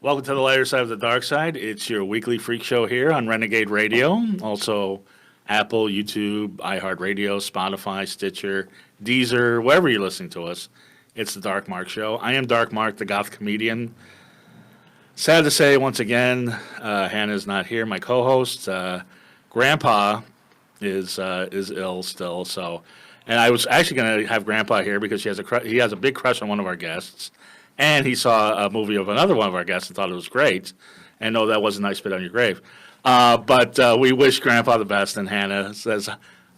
Welcome to the lighter side of the dark side. It's your weekly freak show here on Renegade Radio. Also, Apple, YouTube, iHeartRadio, Spotify, Stitcher, Deezer, wherever you're listening to us. It's the Dark Mark Show. I am Dark Mark, the goth comedian. Sad to say, once again, Hannah's not here. My co-host, Grandpa, is ill still. So, and I was actually going to have Grandpa here because he has a big crush on one of our guests. And he saw a movie of another one of our guests and thought it was great. And no, that wasn't I Spit on Your Grave. But we wish Grandpa the best, and Hannah says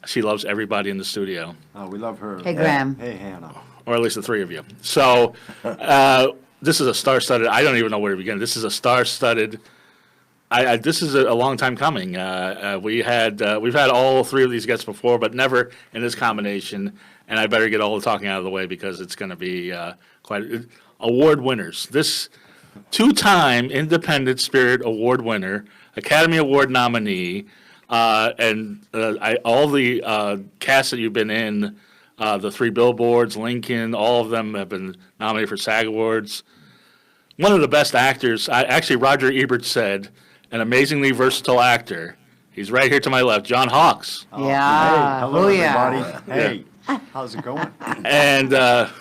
she loves everybody in the studio. Oh, we love her. Hey, Graham. Hey, Hannah. Or at least the three of you. So this is a star-studded, I don't even know where to begin. This is a star-studded, this is a long time coming. We've had all three of these guests before, but never in this combination. And I better get all the talking out of the way because it's going to be quite... Award winners. This two-time Independent Spirit Award winner, Academy Award nominee, and all the casts that you've been in, the three Billboards, Lincoln, all of them have been nominated for SAG Awards. One of the best actors, actually Roger Ebert said, an amazingly versatile actor. He's right here to my left, John Hawkes. Yeah. Hey, hello, Booyah. everybody. Hey, how's it going? And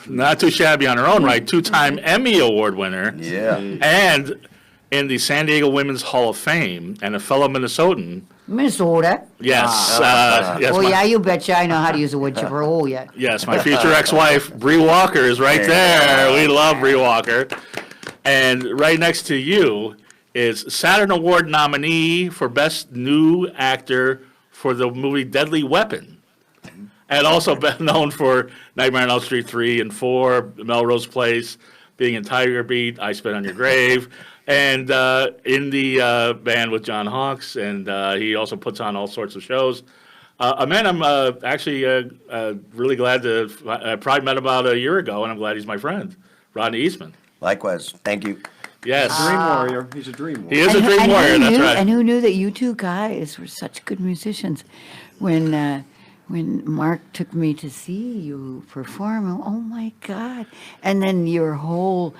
not too shabby on her own right, two-time Emmy Award winner. Yeah. And in the San Diego Women's Hall of Fame, and a fellow Minnesotan. Minnesota. Yes. Yes, Oh, my, yeah, you betcha. I know how to use a wood chipper. Oh, yeah. yes, my future ex-wife, Bree Walker, is right there. We love Bree Walker. And right next to you is Saturn Award nominee for Best New Actor for the movie Deadly Weapon. And also been known for Nightmare on Elm Street 3 and 4, Melrose Place, being in Tiger Beat, I Spit on Your Grave, and in the band with John Hawkes, and he also puts on all sorts of shows. A man I'm actually really glad to, I probably met about a year ago, and I'm glad he's my friend, Rodney Eastman. Likewise. Thank you. Yes. Dream warrior. He's a dream warrior. He is a dream warrior, that's right. And who knew that you two guys were such good musicians? When Mark took me to see you perform, oh my God. And then your whole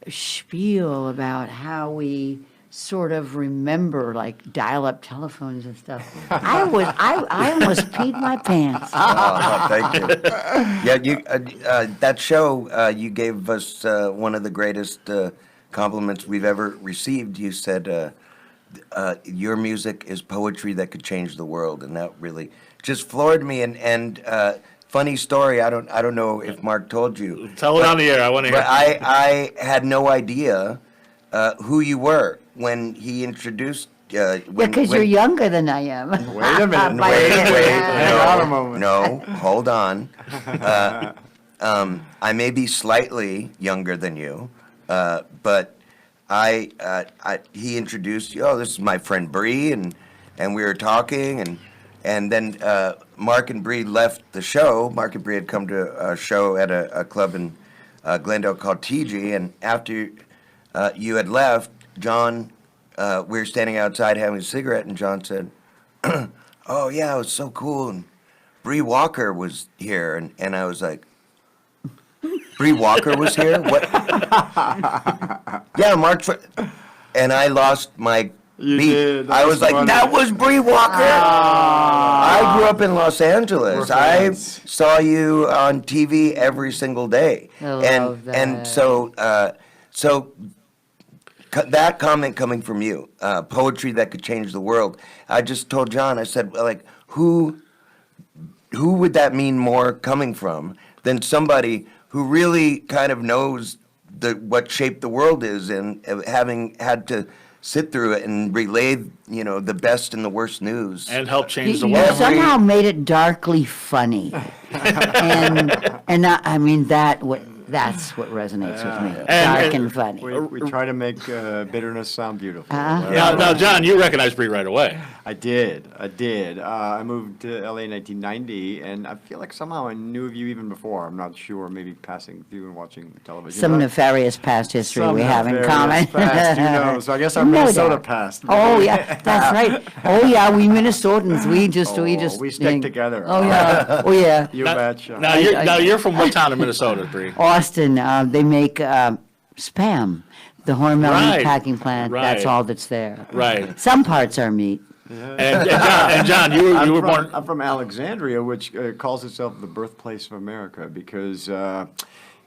spiel about how we sort of remember like dial-up telephones and stuff. I almost peed my pants. Oh, thank you. Yeah, that show, you gave us one of the greatest compliments we've ever received. You said, your music is poetry that could change the world, and that really just floored me. And funny story, I don't know if Mark told you. Tell it on the air, I want to hear. But I had no idea who you were when he introduced. Because you're younger than I am. Wait a minute. Wait, on a moment. no, hold on. I may be slightly younger than you, but he introduced you. Oh, this is my friend Bree, and we were talking, and then Mark and Bree left the show. Mark and Bree had come to a show at a club in Glendale called TG, and after you had left, John, we were standing outside having a cigarette, and John said, "Oh yeah, it was so cool." And Bree Walker was here, and I was like, "Bree Walker was here? What?" Yeah, Mark. And I lost my You beat. did. I was like, funny. "That was Bree Walker." I grew up in Los Angeles. We're I friends. saw you on TV every single day, I love and that. so that comment coming from you, poetry that could change the world. I just told John, I said, well, like, who would that mean more coming from than somebody who really kind of knows what shape the world is, and having had to sit through it and relay, the best and the worst news. And help change the You world. somehow made it darkly funny, and I mean that's what resonates with me. Dark and funny. We try to make bitterness sound beautiful. Now, John, you recognize Bree right away. I did. I moved to LA in 1990, and I feel like somehow I knew of you even before. I'm not sure, maybe passing through and watching television. Some but nefarious past history some we have in nefarious common. past, who knows? So I guess I'm No Minnesota doubt. past. Oh yeah, that's right. Oh yeah, we Minnesotans, we just we stick together. Oh yeah, oh yeah. You Now, betcha. now you're from what town in Minnesota, Bree? Austin, they make spam. The Hormel Right, meat packing plant, that's right. all that's there. Right. Some parts are meat. And John, you were born. I'm from Alexandria, which calls itself the birthplace of America, because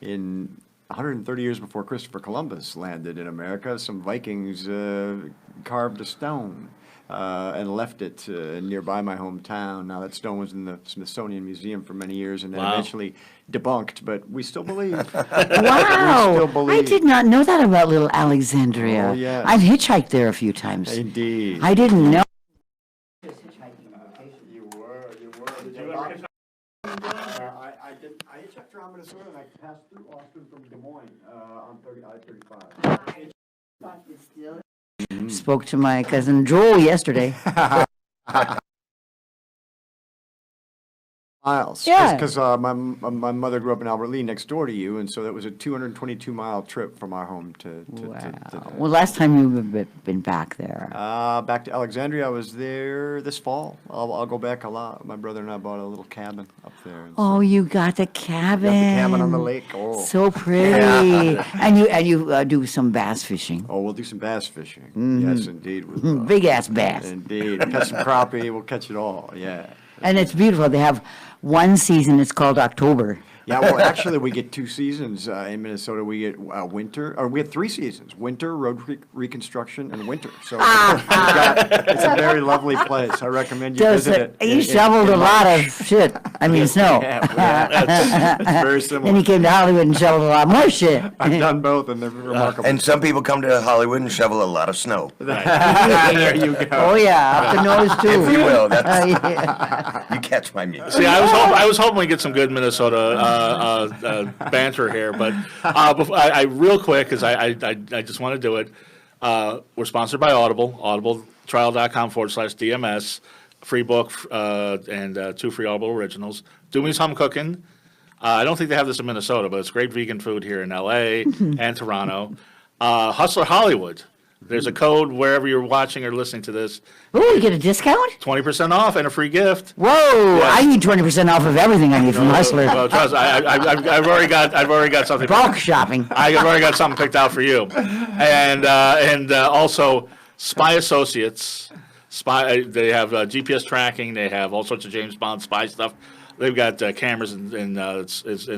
in 130 years before Christopher Columbus landed in America, some Vikings carved a stone and left it nearby my hometown. Now, that stone was in the Smithsonian Museum for many years, and then Wow. eventually debunked, but we still believe. Wow! still believe. I did not know that about little Alexandria. Oh, yeah. I've hitchhiked there a few times. Indeed. I didn't know. You were. Did you ever I checked around Minnesota and I passed through Austin from Des Moines on I-35. Spoke to my cousin Joel yesterday. Miles. Yeah. Because my mother grew up in Albert Lea next door to you, and so that was a 222-mile trip from our home to Wow. Well, last time you've been back there. back to Alexandria. I was there this fall. I'll go back a lot. My brother and I bought a little cabin up there. And Oh, you got the cabin. got the cabin on the lake. Oh. So pretty. And you do some bass fishing. Oh, we'll do some bass fishing. Mm-hmm. Yes, indeed. We will. Big ass bass. Indeed. Catch some crappie. We'll catch it all. Yeah. And it's beautiful. They have one season, it's called October. Yeah, well, actually, we get 2 seasons in Minnesota. We get winter, or we had 3 seasons: winter, road reconstruction, and winter. So it's a very lovely place. I recommend you visit it. You shoveled a lot of shit. I mean, snow. Yeah, it's very Then similar. he came to Hollywood and shoveled a lot more shit. I've done both, and they're remarkable. And some people come to Hollywood and shovel a lot of snow, there you go. Oh, yeah, up the nose, too. if you will. That's, Yeah. you catch my meaning. See, I was hoping we get some good Minnesota banter here, but I real quick, because I just want to do it. We're sponsored by Audible, audibletrial.com/DMS, free book and 2 free Audible originals. Do me some cooking. I don't think they have this in Minnesota, but it's great vegan food here in LA and Toronto. Hustler Hollywood. There's a code wherever you're watching or listening to this, Ooh, you get a discount? 20% off and a free gift. Whoa, I need 20% off of everything I need from Hustler. Well, trust, I've already got something. Bulk shopping. I've already got something picked out for you, and also Spy Associates. They have GPS tracking. They have all sorts of James Bond spy stuff. They've got cameras and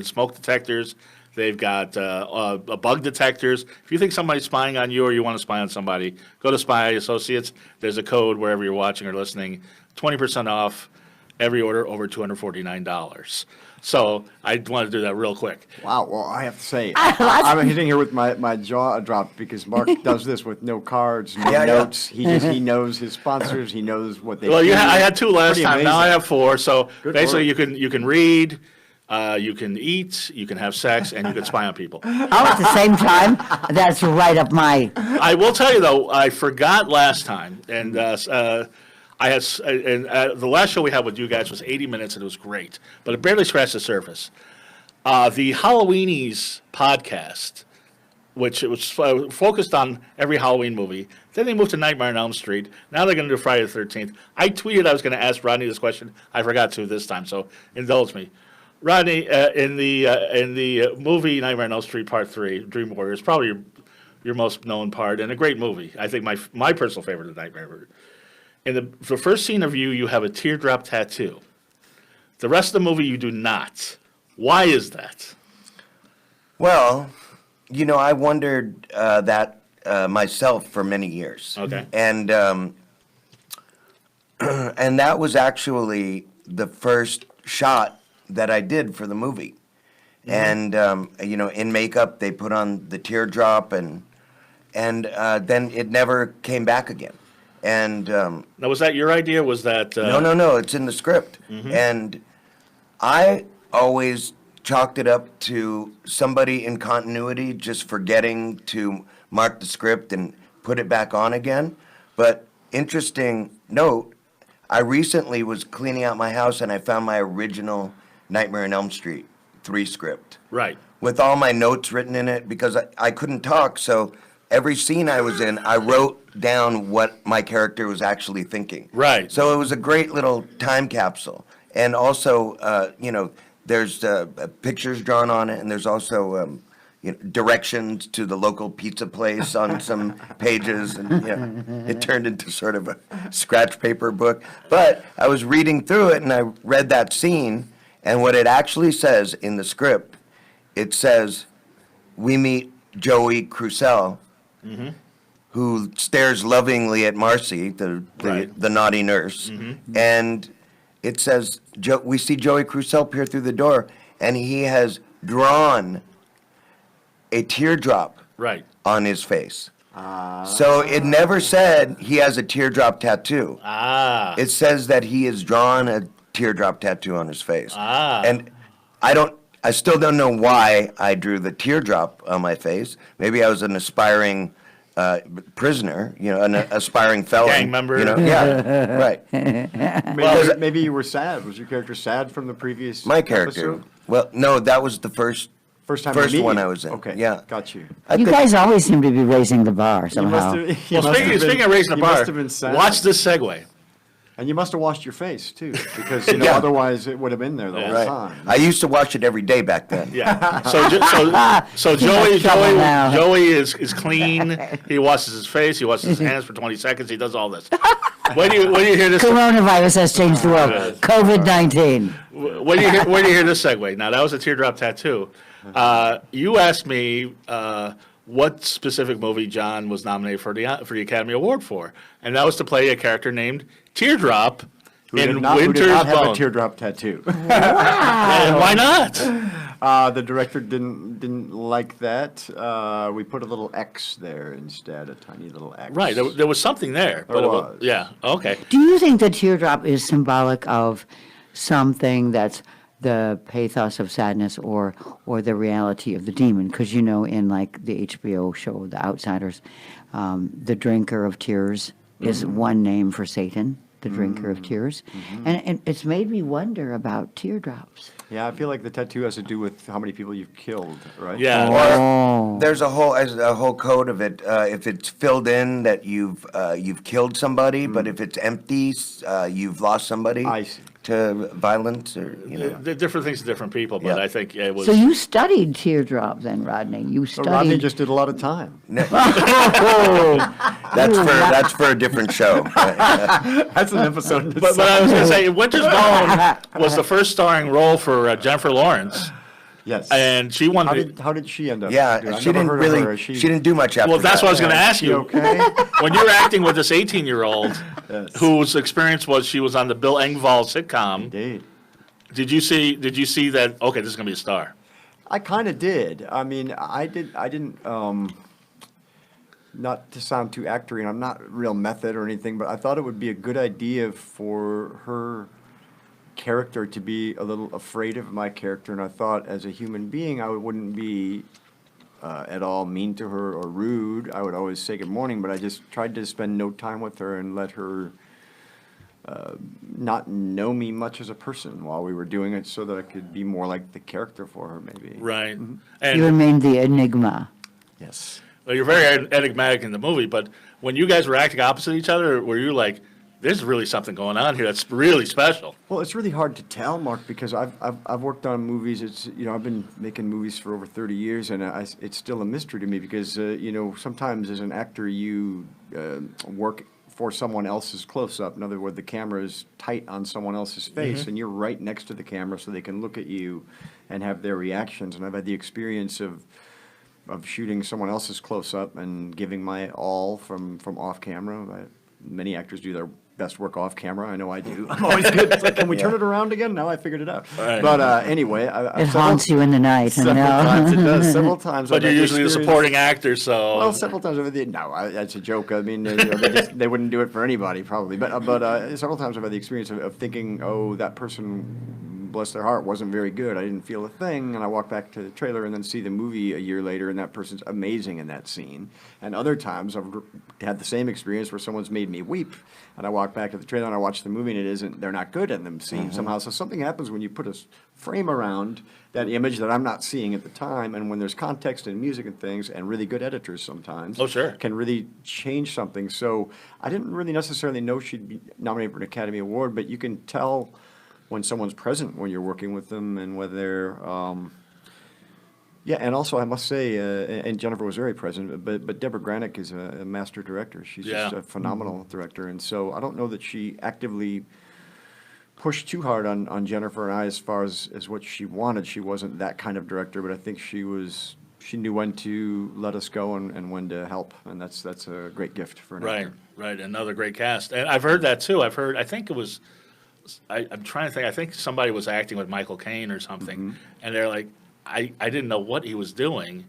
smoke detectors. They've got bug detectors. If you think somebody's spying on you or you want to spy on somebody, go to Spy Associates. There's a code wherever you're watching or listening. 20% off every order over $249. So I want to do that real quick. Wow. Well, I have to say, I'm sitting here with my jaw dropped because Mark does this with no cards, no Yeah, yeah. notes. He knows his sponsors. He knows what they. Well, do. I had 2 last Pretty time. Now I amazing. have 4. So Good basically, work. you can read, you can eat, you can have sex, and you can spy on people. All at the same time? That's right up my... I will tell you though, I forgot last time, and I had the last show we had with you guys was 80 minutes, and it was great, but it barely scratched the surface. The Halloweenies podcast, which it was focused on every Halloween movie. Then they moved to Nightmare on Elm Street. Now they're going to do Friday the 13th. I tweeted I was going to ask Rodney this question. I forgot to this time, so indulge me. Rodney, in the movie Nightmare on Elm Street Part 3, Dream Warriors, probably your most known part, and a great movie. I think my personal favorite of Nightmare. In the first scene of you have a teardrop tattoo. The rest of the movie, you do not. Why is that? Well, I wondered that myself for many years. Okay. And and that was actually the first shot that I did for the movie. And in makeup they put on the teardrop, and then it never came back again. And Now, was that your idea? Was that no, it's in the script. And I always chalked it up to somebody in continuity just forgetting to mark the script and put it back on again. But interesting note, I recently was cleaning out my house and I found my original Nightmare on Elm Street 3 script. Right. With all my notes written in it because I couldn't talk, so every scene I was in, I wrote down what my character was actually thinking. Right. So it was a great little time capsule. And also, there's pictures drawn on it, and there's also, directions to the local pizza place on some pages, and it turned into sort of a scratch paper book. But I was reading through it, and I read that scene, and what it actually says in the script, it says, we meet Joey Crucell, who stares lovingly at Marcy, the naughty nurse, and it says, we see Joey Crucell peer through the door, and he has drawn a teardrop on his face. So it never said he has a teardrop tattoo. It says that he has drawn a teardrop tattoo on his face. And I still don't know why I drew the teardrop on my face. Maybe I was an aspiring prisoner, an aspiring felon. Gang member. Yeah, right. Maybe you were sad. Was your character sad from the previous My character. episode? Well, no, that was the first First one I was in. Okay, Yeah. got you. You guys always seem to be raising the bar somehow. Well, speaking of raising the bar, must have been sad. watch this segue. And you must have washed your face too, because Yeah. otherwise it would have been there the whole Right. time. I used to watch it every day back then. Yeah. So Joey now. Joey is clean. He washes his face. He washes his hands for 20 seconds. He does all this. When do you hear this? Coronavirus has changed the world. COVID-19. When do you hear this segue? Now that was a teardrop tattoo. You asked me what specific movie John was nominated for the Academy Award for, and that was to play a character named Teardrop Who in did not Winter's have a Bone. teardrop tattoo. And why not? The director didn't like that. We put a little X there instead, a tiny little X. Right, there was something there. There But was. yeah, okay. Do you think the teardrop is symbolic of something that's the pathos of sadness or the reality of the demon? Because in like the HBO show The Outsiders, the drinker of tears is one name for Satan, the drinker of tears, and it's made me wonder about teardrops. Yeah, I feel like the tattoo has to do with how many people you've killed, right? Yeah. Oh. There's a whole code of it. If it's filled in, that you've killed somebody, but if it's empty, you've lost somebody I see. to violence, or They're different things to different people, but Yeah. I think it was. So you studied teardrop then, Rodney? You But Rodney studied. just did a lot of time. that's for a different show. That's an episode. in But I was going to say, Winter's Bone was the first starring role for Jennifer Lawrence, yes. and she won. How did she end up? Yeah, doing? I've she never didn't heard of really. her. She didn't do much after Well, that's what I was that. going to ask She you. okay? When you're acting with this 18-year-old, Yes. whose experience was she was on the Bill Engvall sitcom, Indeed. did you see that? Okay, this is going to be a star. I kind of did. I mean, I didn't. Not to sound too actory, and I'm not real method or anything, but I thought it would be a good idea for her character to be a little afraid of my character, and I thought as a human being I wouldn't be at all mean to her or rude. I would always say good morning, but I just tried to spend no time with her and let her not know me much as a person while we were doing it, so that I could be more like the character for her, maybe. Right. You And remained the enigma. Yes. well, you're very enigmatic in the movie, but when you guys were acting opposite each other, were you like, there's really something going on here that's really special? Well, it's really hard to tell, Mark, because I've worked on movies. It's I've been making movies for over 30 years, and it's still a mystery to me because sometimes as an actor you work for someone else's close-up. In other words, the camera is tight on someone else's face, and you're right next to the camera, so they can look at you and have their reactions. And I've had the experience of shooting someone else's close-up and giving my all from off camera. Many actors do their best work off camera. I know I do. I'm always good. It's like, can we turn it around again? Now I figured it out. Right. But anyway, It haunts you in the night. Several times it does. Several times. But I've you're had the usually the experience- supporting actor, so. Well, several times over the no, that's a joke. I mean, they wouldn't do it for anybody probably. But several times I've had the experience of thinking, oh, that person, bless their heart, wasn't very good. I didn't feel a thing, and I walk back to the trailer and then see the movie a year later, and that person's amazing in that scene. And other times I've had the same experience where someone's made me weep, and I walk back to the trailer and I watch the movie, and it isn't. They're not good in the scene somehow. So something happens when you put a frame around that image that I'm not seeing at the time, and when there's context and music and things, and really good editors sometimes. Oh, sure. Can really change something. So I didn't really necessarily know she'd be nominated for an Academy Award, but you can tell when someone's present when you're working with them, and whether Yeah, and also I must say, and Jennifer was very present, but Deborah Granick is a master director. She's just Yeah. a phenomenal director, and so I don't know that she actively pushed too hard on Jennifer and I as far as what she wanted. She wasn't that kind of director, but I think she knew when to let us go and when to help, and that's a great gift for an Right, actor. right. Another great cast. And I've heard that too. I think it was, I'm trying to think, I think somebody was acting with Michael Caine or something, and they're like, I didn't know what he was doing.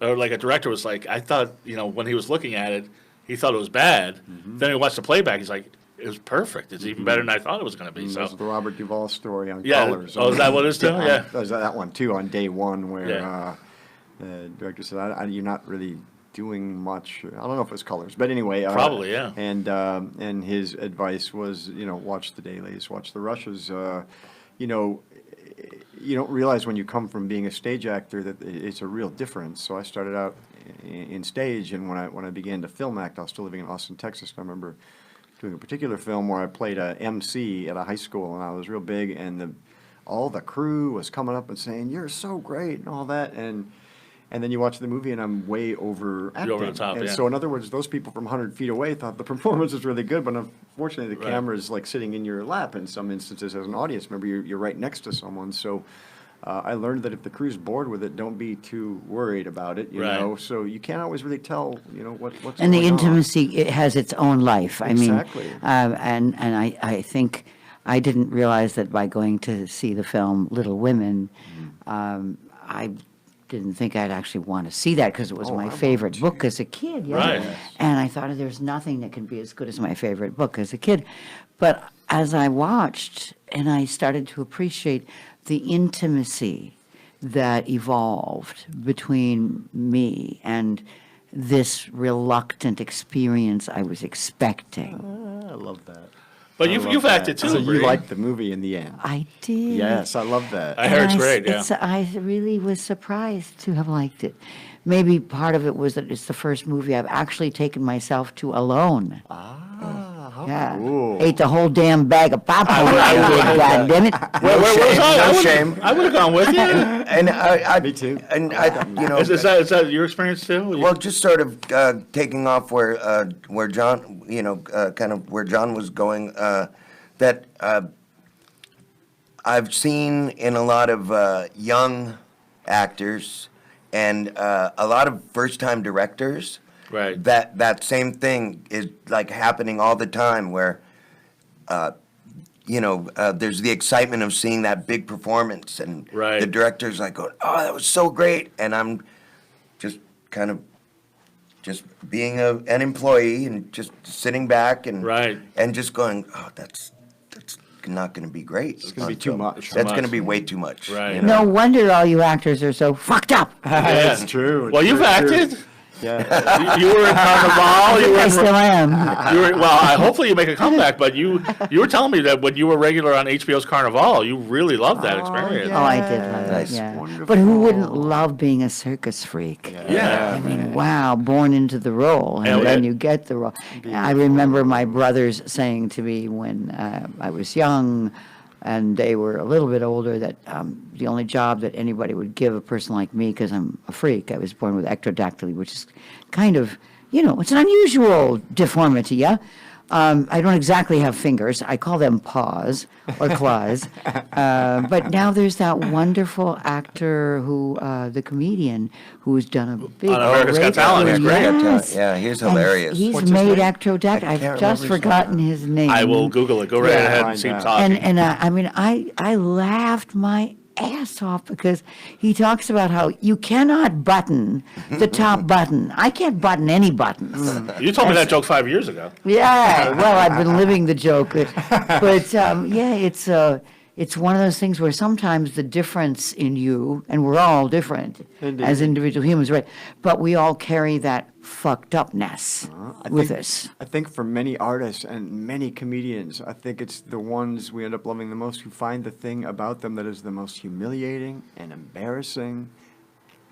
Or like a director was like, I thought, when he was looking at it, he thought it was bad. Then he watched the playback, he's like, it was perfect. It's even better than I thought it was going to be. And So, there's the Robert Duvall story on Yeah. Colors. Oh, is that what it is too? Yeah. There's that one too on day one where Yeah. the director said, "You're not really doing much." I don't know if it was Colors, but anyway. Probably, yeah. And his advice was, watch the dailies, watch the rushes. You don't realize when you come from being a stage actor that it's a real difference. So I started out in stage, and when I began to film act, I was still living in Austin, Texas. I remember doing a particular film where I played a MC at a high school, and I was real big, and all the crew was coming up and saying, "You're so great," and all that, and then you watch the movie, and I'm way over acting. You're over the top, and yeah. so in other words, those people from 100 feet away thought the performance was really good, but unfortunately the Right. camera's like sitting in your lap in some instances as an audience member. You're right next to someone, so I learned that if the crew's bored with it, don't be too worried about it, you Right. know. So you can't always really tell, what's And the going on. intimacy, it has its own life. I mean, Exactly. and I think I didn't realize that by going to see the film Little Women, I didn't think I'd actually want to see that because it was Oh, I my wanted favorite to. book as a kid. Yeah. Right. And I thought there's nothing that can be as good as my favorite book as a kid. But as I watched and I started to appreciate the intimacy that evolved between me and this reluctant experience I was expecting. I love that. But I you've love you've that. acted too, So you Bree. liked the movie in the end. I did. Yes, I love that. I heard it's And great, yeah. I really was surprised to have liked it. Maybe part of it was that it's the first movie I've actually taken myself to alone. How Yeah. cool. Ate the whole damn bag of popcorn. I did, God damn it. Where was I? No I would've- shame. I would have gone with you. And Me too. And Is that your experience too? well, just sort of taking off where John, kind of where John was going. That I've seen in a lot of young actors and a lot of first-time directors. Right. That same thing is like happening all the time where, there's the excitement of seeing that big performance and Right. the director's like, going, "Oh, that was so great," and I'm just kind of just being an employee and just sitting back and Right. and just going, "Oh, that's not going to be great. It's gonna be too much. That's Too going to much. be way too much." Right. you know? No wonder all you actors are so fucked up. It's true. Well, you've acted. Yeah. You were in Carnival. You were I in, still am. hopefully you make a comeback. But you were telling me that when you were regular on HBO's Carnival, you really loved that experience. Oh, I did love that, Nice. yeah. Wonderful. But who wouldn't love being a circus freak? Yeah. I mean, wow, born into the role, and Yeah, then yeah. you get the role. I remember my brothers saying to me when I was young, and they were a little bit older, that the only job that anybody would give a person like me, because I'm a freak, I was born with ectrodactyly, which is kind of, it's an unusual deformity, yeah? I don't exactly have fingers. I call them paws or claws. But now there's that wonderful actor the comedian, who's done a big On America's Got Talent, he's great. Yes. Yeah, he's And hilarious. He's What's his made name? ectrodactyl. I I've can't just remember his forgotten his name. I will Google it. Go right Yeah, ahead and find keep out. talking. And I mean, I laughed my ass off because he talks about how you cannot button the top button. I can't button any buttons. You told me that joke 5 years ago. Yeah, well, I've been living the joke. But yeah, it's one of those things where sometimes the difference in you, and we're all different Indeed. as individual humans, right? But we all carry that fucked upness with us. I think for many artists and many comedians, I think it's the ones we end up loving the most who find the thing about them that is the most humiliating and embarrassing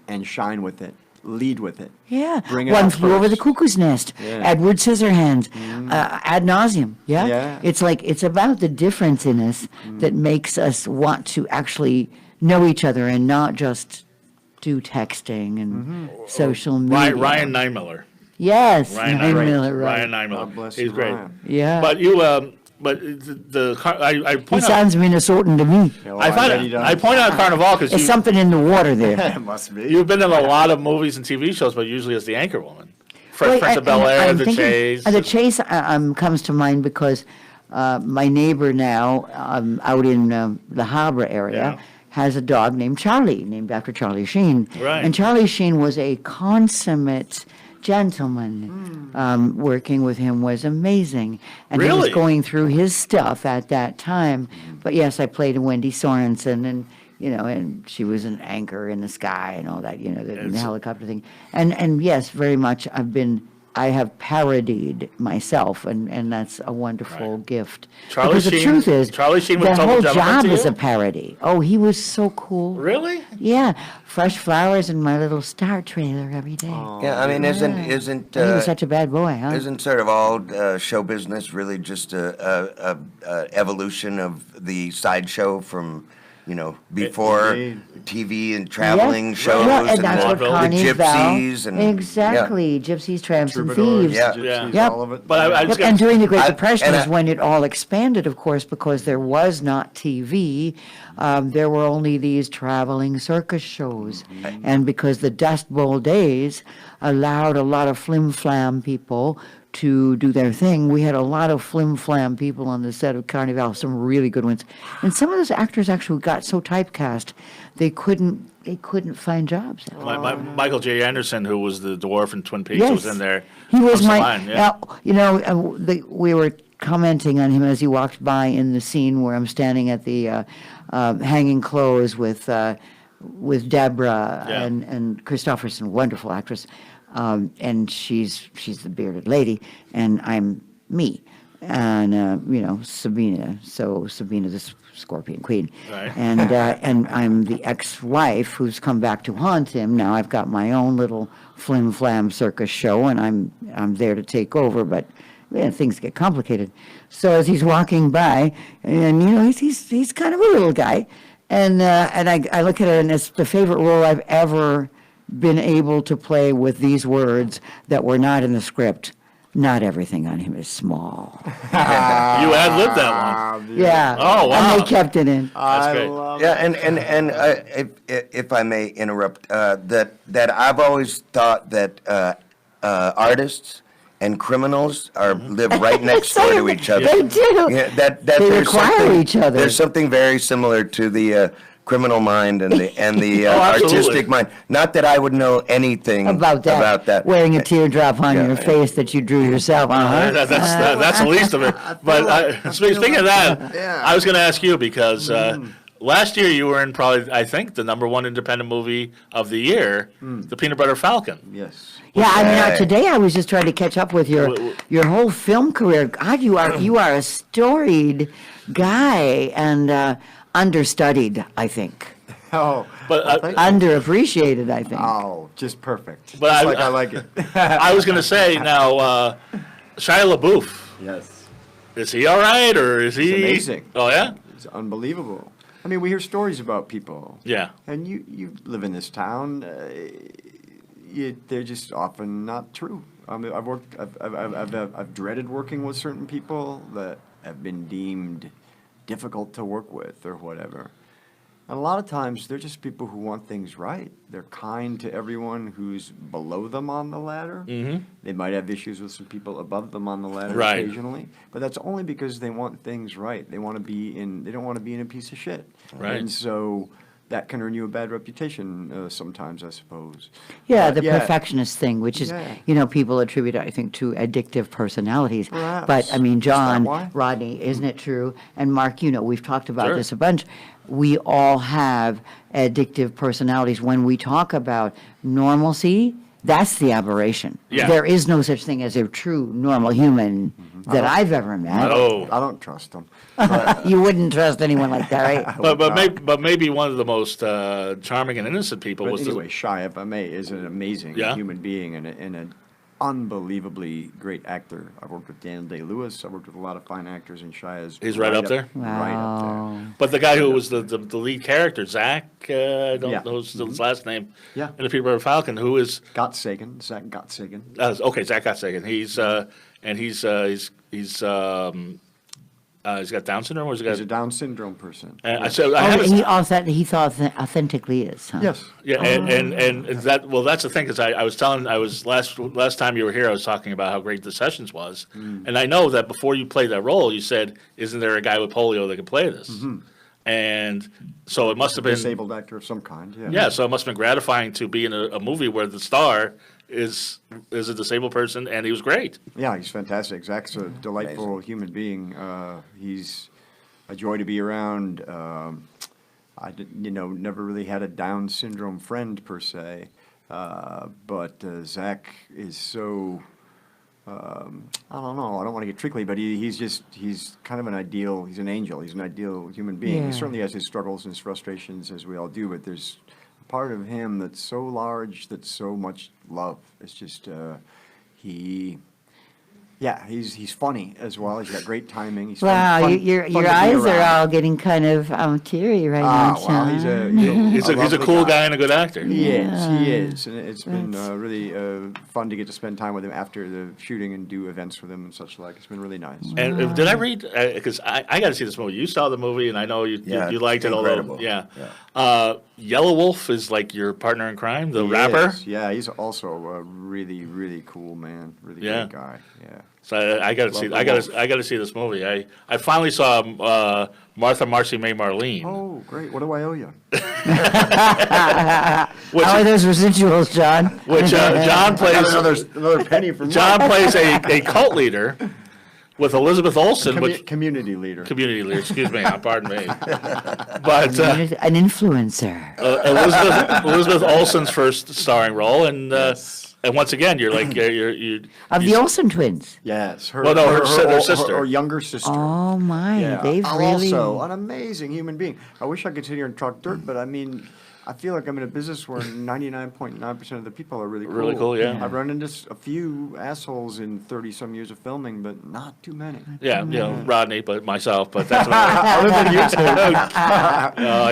and shine with it, lead with it. Yeah, Bring it One out Flew Over the first. Cuckoo's Nest, Yeah. Edward Scissorhands, ad nauseum. Yeah? Yeah. It's about the difference in us that makes us want to actually know each other and not just do texting and social media. Ryan Niemiller. Yes, Ryan Ryan Niemiller. Miller, right. Ryan Niemiller. God bless He's you, great. Ryan. Yeah. But you, I He point out, sounds Minnesotan to me. Oh, I bet he find does. I point out Carnival because There's something in the water there. It must be. you've been in a lot of movies and TV shows, but usually as the anchor woman. Well, Prince of and Bel Air, I'm The thinking- Chase. The Chase comes to mind because my neighbor now, out in the harbor area, Yeah. has a dog named Charlie, named after Charlie Sheen. Right. And Charlie Sheen was a consummate gentleman. Working with him was amazing. And he was Really? going through his stuff at that time. But yes, I played Wendy Sorensen, and and she was an anchor in the sky and all that, the helicopter thing. And yes, very much I have parodied myself, and that's a wonderful Right. gift. Charlie because the Sheen- truth is, Charlie Sheen was the Total whole Gentleman job to is you? a parody. Oh, he was so cool. Really? Yeah, fresh flowers in my little star trailer every day. Yeah, I mean, isn't And he was such a bad boy, huh? isn't sort of all show business really just a evolution of the sideshow from before Indeed. TV and traveling Yeah. shows Yeah, and that's what the Carney's gypsies and exactly, gypsies, tramps, and Troubadours, thieves. Yeah. gypsies, Yep. all of it. But I Yep, just and during the Great I- Depression and is I- when it all expanded, of course, because there was not TV. There were only these traveling circus shows. And because the Dust Bowl days allowed a lot of flim-flam people to do their thing, we had a lot of flim-flam people on the set of Carnival, some really good ones. And some of those actors actually got so typecast, they couldn't find jobs. Michael J. Anderson, who was the dwarf in Twin Peaks, Yes. was in there. He was Comes to my. mind, yeah. We were commenting on him as he walked by in the scene where I'm standing at the hanging clothes with Deborah Yeah. and Christopherson, wonderful actress, and she's the bearded lady, and I'm me, and Sabina. So Sabina, the Scorpion Queen, Right. and I'm the ex-wife who's come back to haunt him. Now I've got my own little flim-flam circus show, and I'm there to take over, but things get complicated. So as he's walking by, and he's kind of a little guy, and I look at it, and it's the favorite role I've ever been able to play with these words that were not in the script. Not everything on him is small. You ad-libbed that one. Yeah. Oh, wow. And they kept it in. That's great. love Yeah, and if I may interrupt, that I've always thought that artists and criminals live right next door to each other. They do. Yeah, that They there's require something- each other. There's something very similar to the criminal mind and the Oh, absolutely. artistic mind. Not that I would know anything About that. Wearing a teardrop on Yeah. your face that you drew yourself. Uh-huh. That's the least of it. But speaking of that, Yeah. I was going to ask you because last year you were in probably, I think, the #1 independent movie of the year, The Peanut Butter Falcon. Yes. Yeah, I mean, Okay. today I was just trying to catch up with your whole film career. God, you are a storied guy and understudied, I think. Oh, But well, thank you. Underappreciated, I think. Oh, just perfect. But Just I- like I like it. I was going to say now, Shia LaBouf, Yes. is he all right or is he? He's amazing. Oh, yeah? It's unbelievable. I mean, we hear stories about people. Yeah. And you live in this town. They're just often not true. I mean, I've dreaded working with certain people that have been deemed difficult to work with or whatever. And a lot of times they're just people who want things right. They're kind to everyone who's below them on the ladder. Mm-hmm. They might have issues with some people above them on the ladder Right. occasionally, but that's only because they want things right. They don't want to be in a piece of shit. Right. And so that can earn you a bad reputation sometimes, I suppose. Yeah, But the perfectionist thing, which is, Yeah. people attribute, I think, to addictive personalities. Perhaps. But, I mean, Is that John, why? Rodney, isn't it true? And Mark, we've talked about Sure. this a bunch. We all have addictive personalities. When we talk about normalcy, that's the aberration. Yeah. There is no such thing as a true normal human that I've ever met. Oh. I don't trust them. You wouldn't trust anyone like that, right? But maybe one of the most charming and innocent people But was anyway, Shia, if I may, is an amazing Yeah? human being and unbelievably great actor. I've worked with Daniel Day-Lewis. I've worked with a lot of fine actors, and Shia's He's right up there? Right up there. Wow. But the guy who was the lead character, Zach, I don't Yeah. know his last name. Yeah. In the Peter Falcon, who is Zach Gottsagen. okay, Zach Gottsagen. He's got Down syndrome, or has he He's a got? Down syndrome person. So I Oh, haven't. he authentically is, huh? Yes. Yeah, and that's the thing, because I was last time you were here, I was talking about how great the Sessions was, and I know that before you played that role, you said, "Isn't there a guy with polio that can play this?" And so it must have been Disabled actor of some kind. Yeah. yeah, so it must have been gratifying to be in a movie where the star is a disabled person, and he was great. Yeah, he's fantastic. Zach's a delightful human being. He's a joy to be around. I never really had a Down syndrome friend per se, but Zach is so. I don't know. I don't want to get trickly, but he's kind of an ideal. He's an angel. He's an ideal human being. Yeah. He certainly has his struggles and his frustrations, as we all do. But there's a part of him that's so large, that's so much love. It's just he's funny as well. He's got great timing. He's Wow, fun, your fun to be eyes are around. all getting kind of teary right now, Well, Sean. He's a lovely cool guy and a good actor. He is, and it's been really fun to get to spend time with him after the shooting and do events with him and such like. It's been really nice. And did I read? Because I got to see this movie. You saw the movie, and I know you liked it. incredible. Although, Yellow Wolf is like your partner in crime, the He rapper. is. Yeah, he's also a really, really cool man. Really Yeah. great guy. Yeah. So I got to see. Love I the got Wolf. to. I got to see this movie. I finally saw Martha, Marcy, May, Marlene. Oh, great. What do I owe you? Which, How are those residuals, John? which John plays. Another penny from John plays a cult leader with Elizabeth Olsen, which community leader. community leader. Excuse me, pardon me. But An influencer. Elizabeth Olsen's first starring role, and once again, you're like you Of the Olsen twins. Yes, her, Well, no, her sister. her younger sister. Oh, my. Yeah. They've really... Also an amazing human being. I wish I could sit here and talk dirt, but I mean, I feel like I'm in a business where 99.9% of the people are really cool. Really cool, yeah. I've run into a few assholes in 30-some years of filming, but not too many. Yeah, Rodney, but myself, but that's about Other than you two.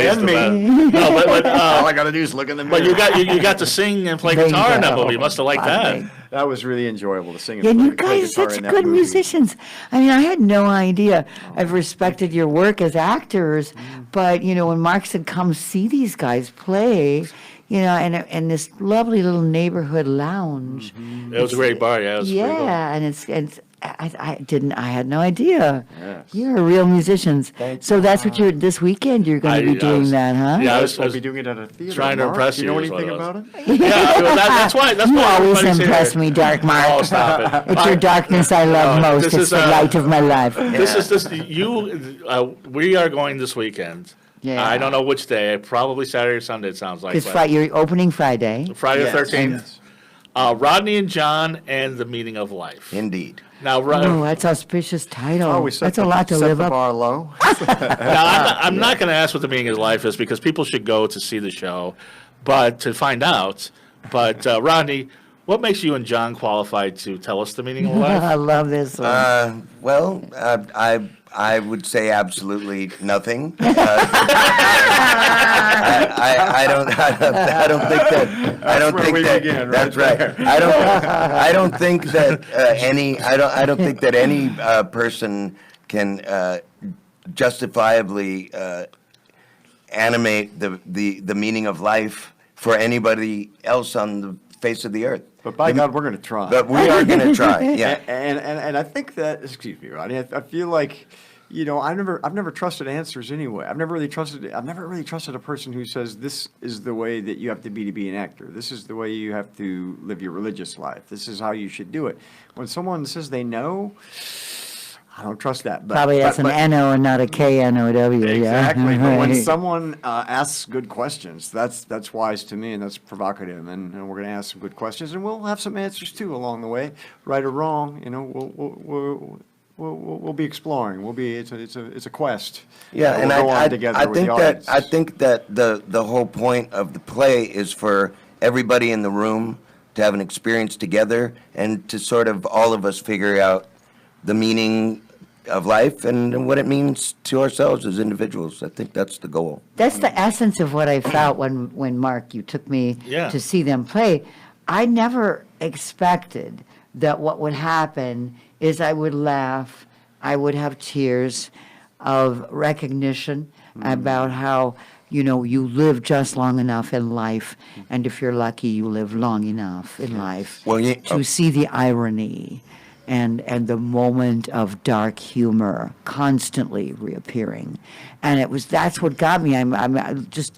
he's And the best. me. No, but All I gotta do is look in the mirror. but you got to sing and play There you guitar in that go. movie. You must have liked that. That was really enjoyable to sing and Yeah, play, you play guys guitar are such in that good movie. musicians. I mean, I had no idea. I've respected your work as actors, but, when Mark said, come see these guys play, and this lovely little neighborhood lounge. It was a great bar. Yeah, it was pretty cool. Yeah, and it's I had no idea. Yes. You're real musicians. Thank So that's what this weekend you're going to be I doing was- that, huh? Yeah, I I was will be doing it at a theater. trying to Mark. impress Do you know you is what anything it was. about it? Yeah, well, that's why. That's You why always everybody's impress here. me, Dark Mark. Oh, stop it! It's your darkness I love No, most. this It's is, the light of my life. We are going this weekend. Yeah. I don't know which day. Probably Saturday or Sunday. It sounds like. Because but you're opening Friday. Friday the Yes, 13th. yes. Rodney and John and the Meaning of Life. Indeed. Now, Oh, that's an auspicious title. Oh, we set That's a the- lot to set live the up. bar low. Now, I'm not going to ask what the meaning of life is because people should go to see the show, but to find out. But Rodney, what makes you and John qualified to tell us the meaning of life? I love this one. Well, I would say absolutely nothing. I don't think that. I don't where think we that. begin, right That's right. there. I don't think that any. I don't think that any person can justifiably animate the meaning of life for anybody else on the face of the earth. But by God, we're going to try. But we are going to try. Yeah. And I think that, excuse me, Rodney, I feel like, I've never trusted answers anyway. I've never really trusted a person who says this is the way that you have to be an actor. This is the way you have to live your religious life. This is how you should do it. When someone says they know, I don't trust that. But, Probably that's but, an N-O and not a K-N-O-W. Exactly. Yeah. But when Right. someone asks good questions, that's wise to me and that's provocative. And we're going to ask some good questions, and we'll have some answers too along the way, right or wrong. We'll be exploring. It's a quest. Yeah, that and we'll go on together with the audience. I think that the whole point of the play is for everybody in the room to have an experience together, and to sort of all of us figure out the meaning of life and what it means to ourselves as individuals. I think that's the goal. That's the essence of what I felt when Mark, you took me Yeah. to see them play. I never expected that what would happen is I would laugh, I would have tears of recognition about how, you live just long enough in life, and if you're lucky, you live long enough in life Well, to see the irony and the moment of dark humor constantly reappearing. And that's what got me. I said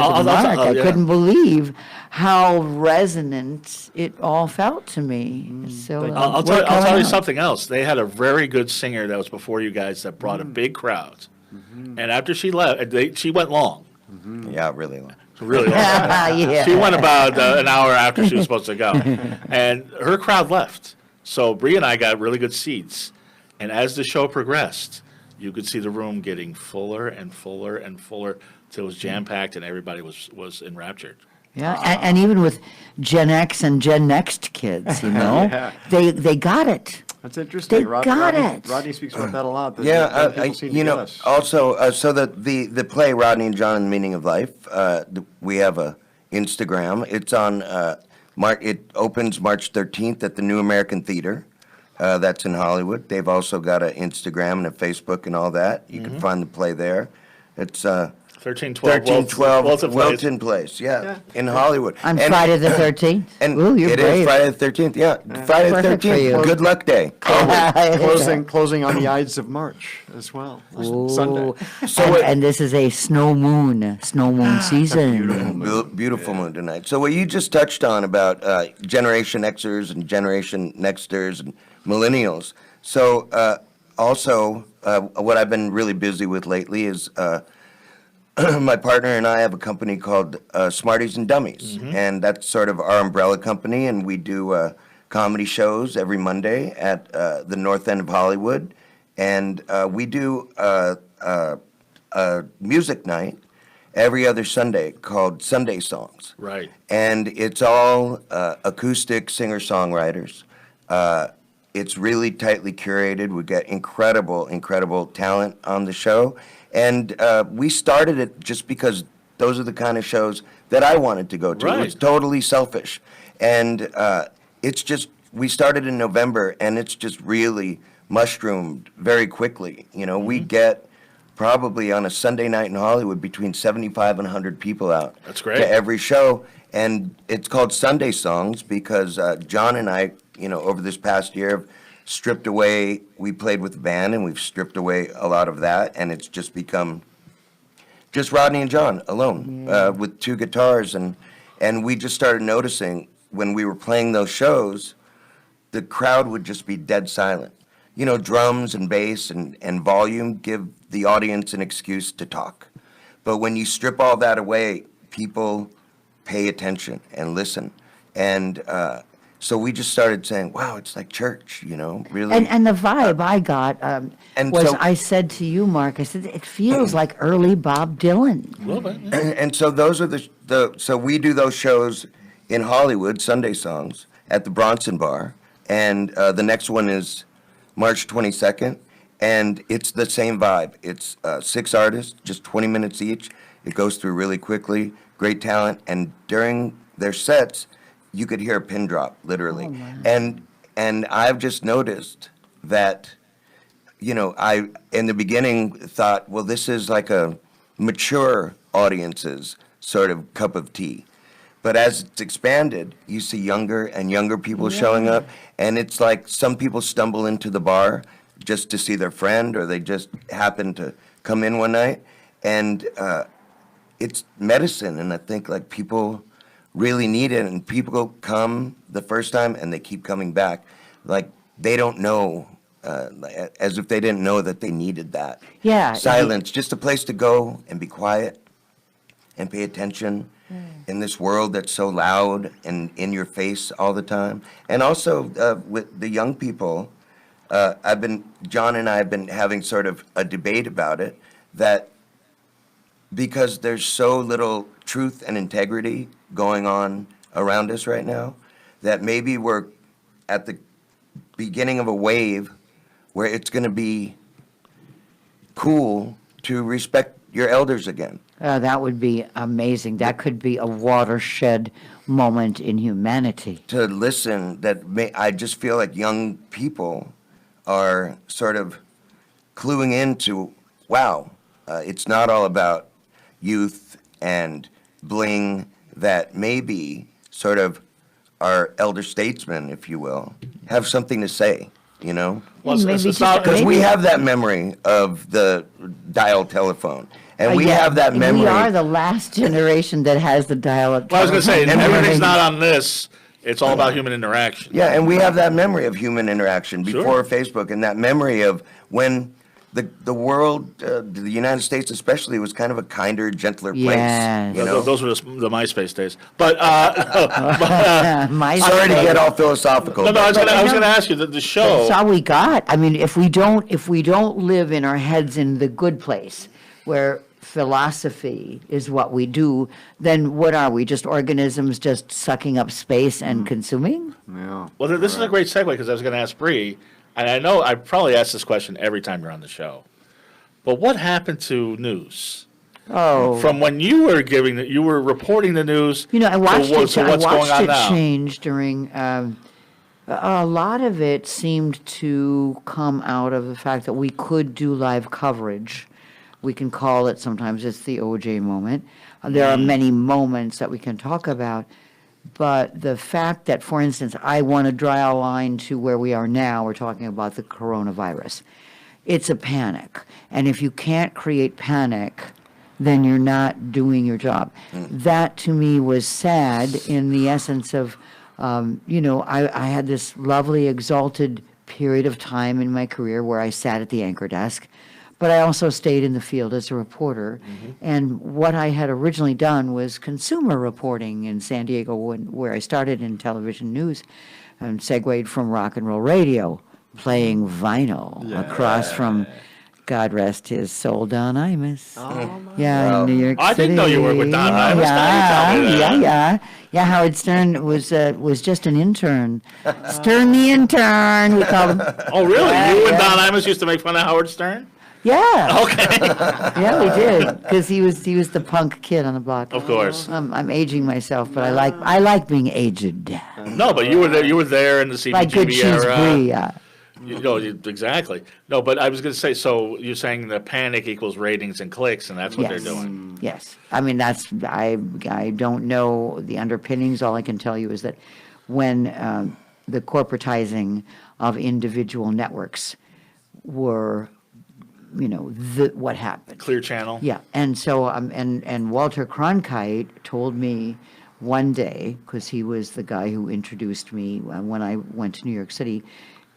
I'll- to Mark, I yeah. couldn't believe how resonant it all felt to me. So I'll we're tell coming you out. something else. They had a very good singer that was before you guys that brought a big crowd. And after she left, she went long. Yeah, really long. Really long. Yeah. She went about an hour after she was supposed to go. And her crowd left. So Bree and I got really good seats. And as the show progressed, you could see the room getting fuller and fuller and fuller till it was jam-packed and everybody was enraptured. Yeah, and even with Gen X and Gen Next kids, Yeah. they got it. That's interesting. They got Rodney, it. Rodney speaks about that a lot. that Yeah, people seem to get us. also, so the play Rodney and John and the Meaning of Life, we have a Instagram. It's on, it opens March 13th at the New American Theater. That's in Hollywood. They've also got an Instagram and a Facebook and all that. You can find the play there. It's 1312 1312 Wilton Place. Wilton Place, yeah, in Hollywood. On And- Friday the 13th. And Ooh, you're it brave. is Friday the 13th, yeah. Friday the Perfect for 13th, you. good luck day. Closing on the Ides of March as well. Sunday. And this is a snow moon season. Beautiful moon tonight. So what you just touched on about Generation Xers and Generation Nexters and Millennials. So also, what I've been really busy with lately is my partner and I have a company called Smarties and Dummies, and that's sort of our umbrella company, and we do comedy shows every Monday at the North End of Hollywood, and we do a music night every other Sunday called Sunday Songs. Right. And it's all acoustic singer-songwriters. It's really tightly curated. We get incredible talent on the show. And we started it just because those are the kind of shows that I wanted to go to. Right. It's totally selfish. And it's just, we started in November, and it's just really mushroomed very quickly. We get probably on a Sunday night in Hollywood between 75 and 100 people out. That's great. To every show. And it's called Sunday Songs because John and I, over this past year have stripped away, we played with the band and we've stripped away a lot of that, and it's just become just Rodney and John alone with two guitars. And we just started noticing when we were playing those shows, the crowd would just be dead silent. Drums and bass and volume give the audience an excuse to talk. But when you strip all that away, people pay attention and listen. And so we just started saying, wow, it's like church, really. And the vibe I got and was, so- I said to you, Mark, I said, it feels like early Bob Dylan. A little bit. Yeah. And so those are so we do those shows in Hollywood, Sunday Songs, at the Bronson Bar. And the next one is March 22nd. And it's the same vibe. It's 6 artists, just 20 minutes each. It goes through really quickly, great talent. And during their sets, you could hear a pin drop, literally. And I've just noticed that, I, in the beginning, thought, well, this is like a mature audience's sort of cup of tea. But as it's expanded, you see younger and younger people showing up. And it's like some people stumble into the bar just to see their friend, or they just happen to come in one night. And it's medicine, and I think like people really need it, and people come the first time and they keep coming back like they don't know, as if they didn't know that they needed that. Yeah. Silence, just a place to go and be quiet and pay attention in this world that's so loud and in your face all the time. And also with the young people, John and I have been having sort of a debate about it, that because there's so little truth and integrity going on around us right now, that maybe we're at the beginning of a wave where it's going to be cool to respect your elders again. That would be amazing. That could be a watershed moment in humanity. To listen, I just feel like young people are sort of cluing into, wow, it's not all about youth and bling, that maybe sort of our elder statesmen, if you will, have something to say, you know? Well, it's Maybe not, just- Because we Maybe- have that memory of the dial telephone, and we have that memory. We are the last generation that has the dial-up. well, I was going to say, telephone. everything's not on this. It's all about human interaction. Yeah, and we have that memory of human interaction before Sure. Facebook, and that memory of when the world, the United States especially, was kind of a kinder, gentler place. Yes. You know? Those were the MySpace days. But, My Sorry to get all philosophical. no, I was but- going to ask you, the show. That's all we got. I mean, if we don't live in our heads in the good place, where philosophy is what we do, then what are we? Just organisms just sucking up space and consuming? Yeah. Well, this is a great segue because I was going to ask Bree, and I know I probably ask this question every time you're on the show, but what happened to news? Oh, From when you were reporting the news. you know, I watched to it. I what's going watched on it now? change during. A lot of it seemed to come out of the fact that we could do live coverage. We can call it, sometimes it's the OJ moment. There are many moments that we can talk about. But the fact that, for instance, I want to draw a line to where we are now, we're talking about the coronavirus. It's a panic. And if you can't create panic, then you're not doing your job. That, to me, was sad in the essence of, I had this lovely, exalted period of time in my career where I sat at the anchor desk. But I also stayed in the field as a reporter. And what I had originally done was consumer reporting in San Diego, where I started in television news, and segued from rock and roll radio, playing vinyl across from, God rest his soul, Don Imus. Wow. In New York City. I didn't know you worked with Don Imus. Now you tell me that. Yeah, Howard Stern was just an intern. Stern the intern, we called him. Oh, really? You and Yeah. Don Imus used to make fun of Howard Stern? Yeah. Okay. Yeah, we did, because he was the punk kid on the block. Of course. I'm aging myself, but I like being aged. No, but you were there. You were there in the CBGB Like good cheese era. brie, yeah. Exactly. No, but I was going to say. So you're saying the panic equals ratings and clicks, and that's what Yes. they're doing. Yes. I mean, I don't know the underpinnings. All I can tell you is that when the corporatizing of individual networks were, what happened. Clear Channel. Yeah, and so and Walter Cronkite told me one day, because he was the guy who introduced me when I went to New York City.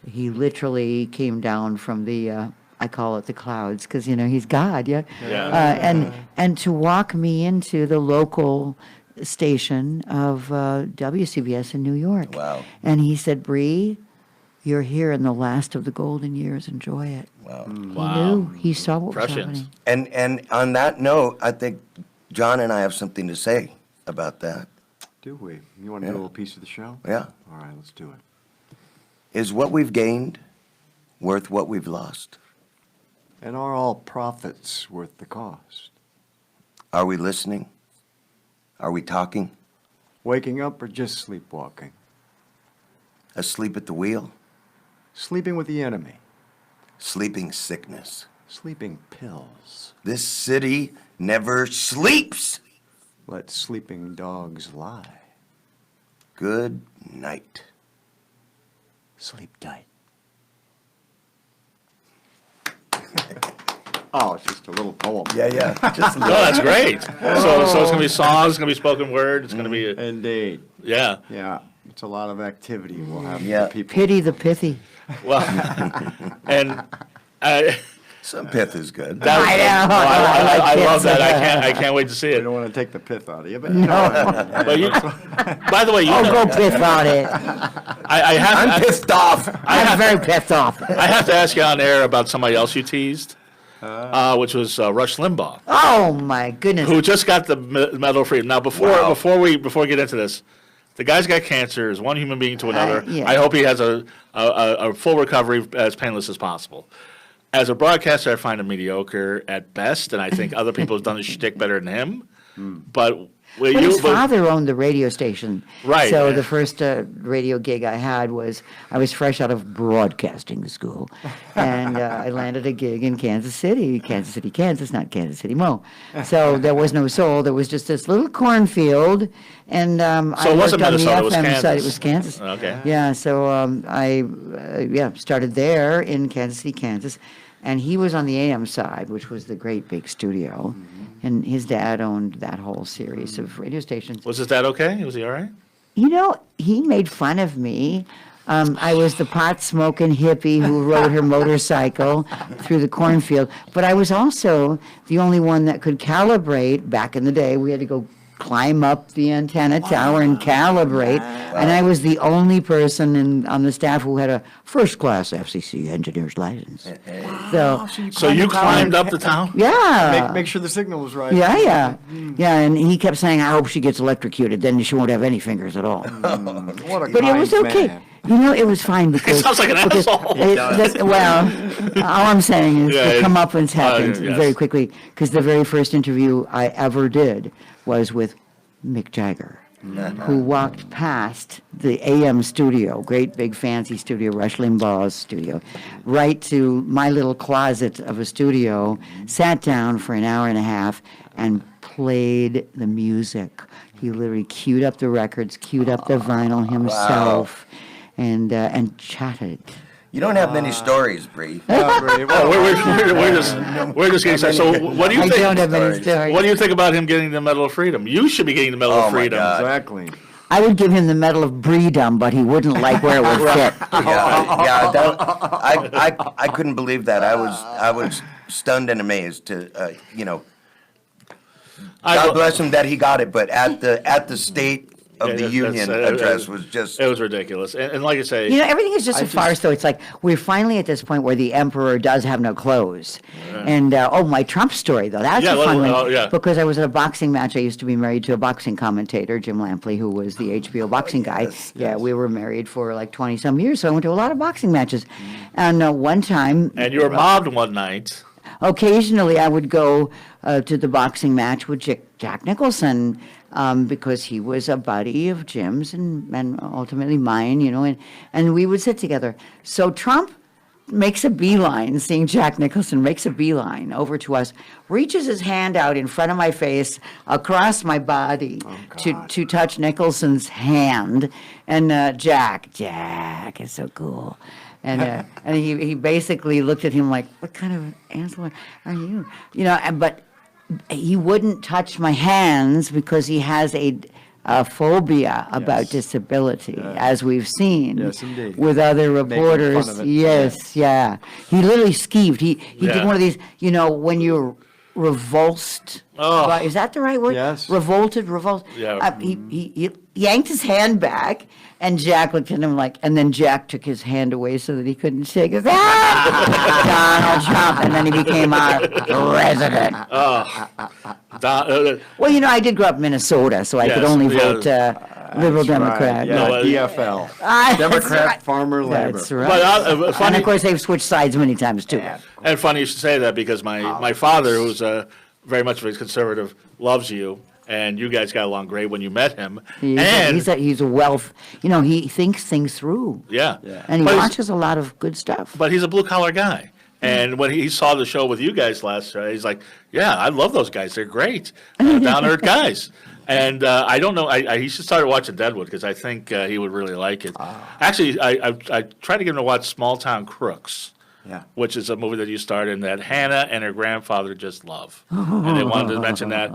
He literally came down from the I call it the clouds, because he's God, yeah. Yeah. And to walk me into the local station of WCBS in New York. Wow. And he said, "Bree, you're here in the last of the golden years. Enjoy it." Wow. He Wow. knew. He saw what was Prescient. happening. And on that note, I think John and I have something to say about that. Do we? You want to do a little piece of the show? Yeah. All right, let's do it. Is what we've gained worth what we've lost? And are all profits worth the cost? Are we listening? Are we talking? Waking up or just sleepwalking? Asleep at the wheel? Sleeping with the enemy? Sleeping sickness. Sleeping pills? This city never sleeps. Let sleeping dogs lie. Good night. Sleep tight. Oh, it's just a little poem. Yeah. Just No, that's great. So it's going to be songs, it's going to be spoken word, it's going to be, Indeed. yeah. Yeah, it's a lot of activity we'll have Yeah. for people. Pity the pithy. Well, and I, some pith is good. that was, I know. I love Kids. that. I can't wait to see We it. don't want to take the pith out of you, but But you, by the way, Oh, go piss on it. I have, I'm pissed off. I'm very pissed off. I have to ask you on air about somebody else you teased, which was Rush Limbaugh, Oh, my goodness. who just got the Medal of Freedom. Now, before we get into this, The guy's got cancer. Is one human being to another. Yeah. I hope he has a full recovery as painless as possible. As a broadcaster, I find him mediocre at best, and I think other people have done the shtick better than him. But But his father owned the radio station. Right. So the first radio gig I had was, I was fresh out of broadcasting school. And I landed a gig in Kansas City, Kansas, not Kansas City, Mo. So there was no soul. There was just this little cornfield. And I it wasn't worked on the Minnesota, it was FM side. Kansas. It was Kansas. Okay. Yeah, so I started there in Kansas City, Kansas. And he was on the AM side, which was the great big studio. And his dad owned that whole series of radio stations. Was his dad okay? Was he all right? You know, he made fun of me. I was the pot-smoking hippie who rode her motorcycle through the cornfield. But I was also the only one that could calibrate. Back in the day, we had to go climb up the antenna tower and calibrate. And I was the only person on the staff who had a first-class FCC engineer's license. So you climbed up the tower? Yeah. Make sure the signal was right. Yeah. And he kept saying, I hope she gets electrocuted, then she won't have any fingers at all. What a But it was kind okay. man. You know, it was fine because... Sounds like an because asshole. well, all I'm saying is Yeah, the comeuppance happened yes. very quickly because the very first interview I ever did was with Mick Jagger, who walked past the AM studio, great big fancy studio, Rush Limbaugh's studio, right to my little closet of a studio, sat down for an hour and a half and played the music. He literally queued up the records, queued up the vinyl himself, and chatted. You don't have many stories, Bree. We're just getting started. So what do you I think? don't have any stories. What do you think about him getting the Medal of Freedom? You should be getting the Medal Oh, of my Freedom. God. Exactly. I would give him the Medal of Breedom, but he wouldn't like where it would fit. I couldn't believe that. I was stunned and amazed to, God bless him that he got it, but at the State of the Union address was just... It was ridiculous. And like I say, You know, everything is just a farce, though. It's like we're finally at this point where the emperor does have no clothes. And, my Trump story, though, that's Yeah, a fun well, one. yeah. Because I was at a boxing match. I used to be married to a boxing commentator, Jim Lampley, who was the HBO boxing guy. We were married for like 20-some years, so I went to a lot of boxing matches. And one time... and you were mobbed one night. Occasionally, I would go to the boxing match with Jack Nicholson because he was a buddy of Jim's and ultimately mine, and we would sit together. So Trump makes a beeline, seeing Jack Nicholson, makes a beeline over to us, reaches his hand out in front of my face, across my body, to touch Nicholson's hand. And Jack is so cool. And he basically looked at him like, what kind of asshole are you? But he wouldn't touch my hands because he has a phobia about disability, as we've seen Yes, indeed. with other reporters. fun of it. Yes, yeah. He literally skeeved. He did Yeah. one of these, when you're revulsed. Oh. Is that the right word? Yes. Revolted. Yeah. He yanked his hand back, and Jack looked at him like, and then Jack took his hand away so that he couldn't shake his Donald Trump, and then he became our president. Well, I did grow up in Minnesota, so I could Yes, only yeah. vote Liberal Democrat. Yeah, No, DFL. That's Democrat, right. farmer, labor. That's right. But And funny, of course, they've switched sides many times too. and funny you should say that because my father, who's very much of a conservative, loves you, and you guys got along great when you met him. He's a wealth. He thinks things through, Yeah. and he But he's- watches a lot of good stuff. But he's a blue collar guy. And when he saw the show with you guys last year, he's like, yeah, I love those guys. They're great. Down to earth guys. And I don't know. He should start watching Deadwood because I think he would really like it. Actually, I tried to get him to watch Small Town Crooks. Yeah. Which is a movie that you starred in that Hannah and her grandfather just love. And they wanted to mention that.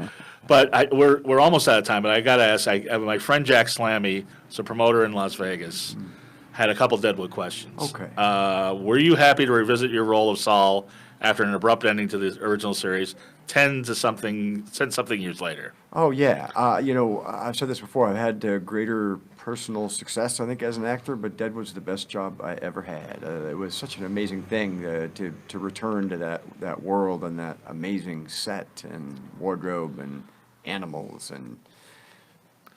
But we're almost out of time, but I got to ask, my friend Jack Slammy is a promoter in Las Vegas, had a couple Deadwood questions. Okay. Were you happy to revisit your role of Saul after an abrupt ending to the original series 10 something years later? Oh, yeah. I've said this before. I've had greater personal success, I think, as an actor, but Deadwood's the best job I ever had. It was such an amazing thing to return to that world and that amazing set and wardrobe and animals and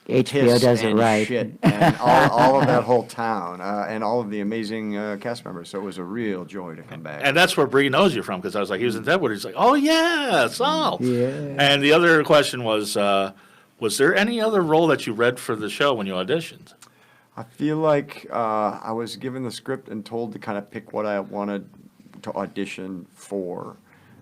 HBO hiss does it and right. shit and all of that whole town and all of the amazing cast members. So it was a real joy to come back. And that's where Bree knows you from, because I was like, he was in Deadwood. He's like, oh, yeah, Saul. Yeah. And the other question was there any other role that you read for the show when you auditioned? I feel like I was given the script and told to kind of pick what I wanted to audition for.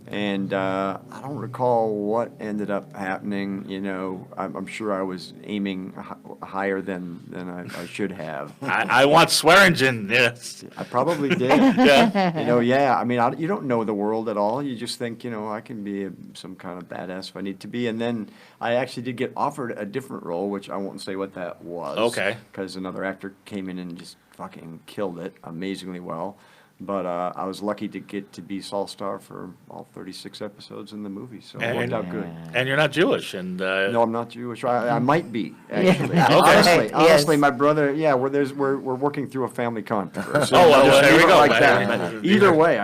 And I don't recall what ended up happening. You know, I'm sure I was aiming higher than I should have. I want Swearingen, yes. I probably did. Yeah. You know, yeah. I mean, you don't know the world at all. You just think, you know, I can be some kind of badass if I need to be. And then I actually did get offered a different role, which I won't say what that was. Okay. Because another actor came in and just fucking killed it amazingly well. But I was lucky to get to be Saul Star for all 36 episodes in the movie, so it worked out good. And you're not Jewish, and No, I'm not Jewish. I might be, actually. Okay. Honestly, Yes. my brother, yeah, we're working through a family controversy. Oh, well, Just there we leave it go. like that. Either way,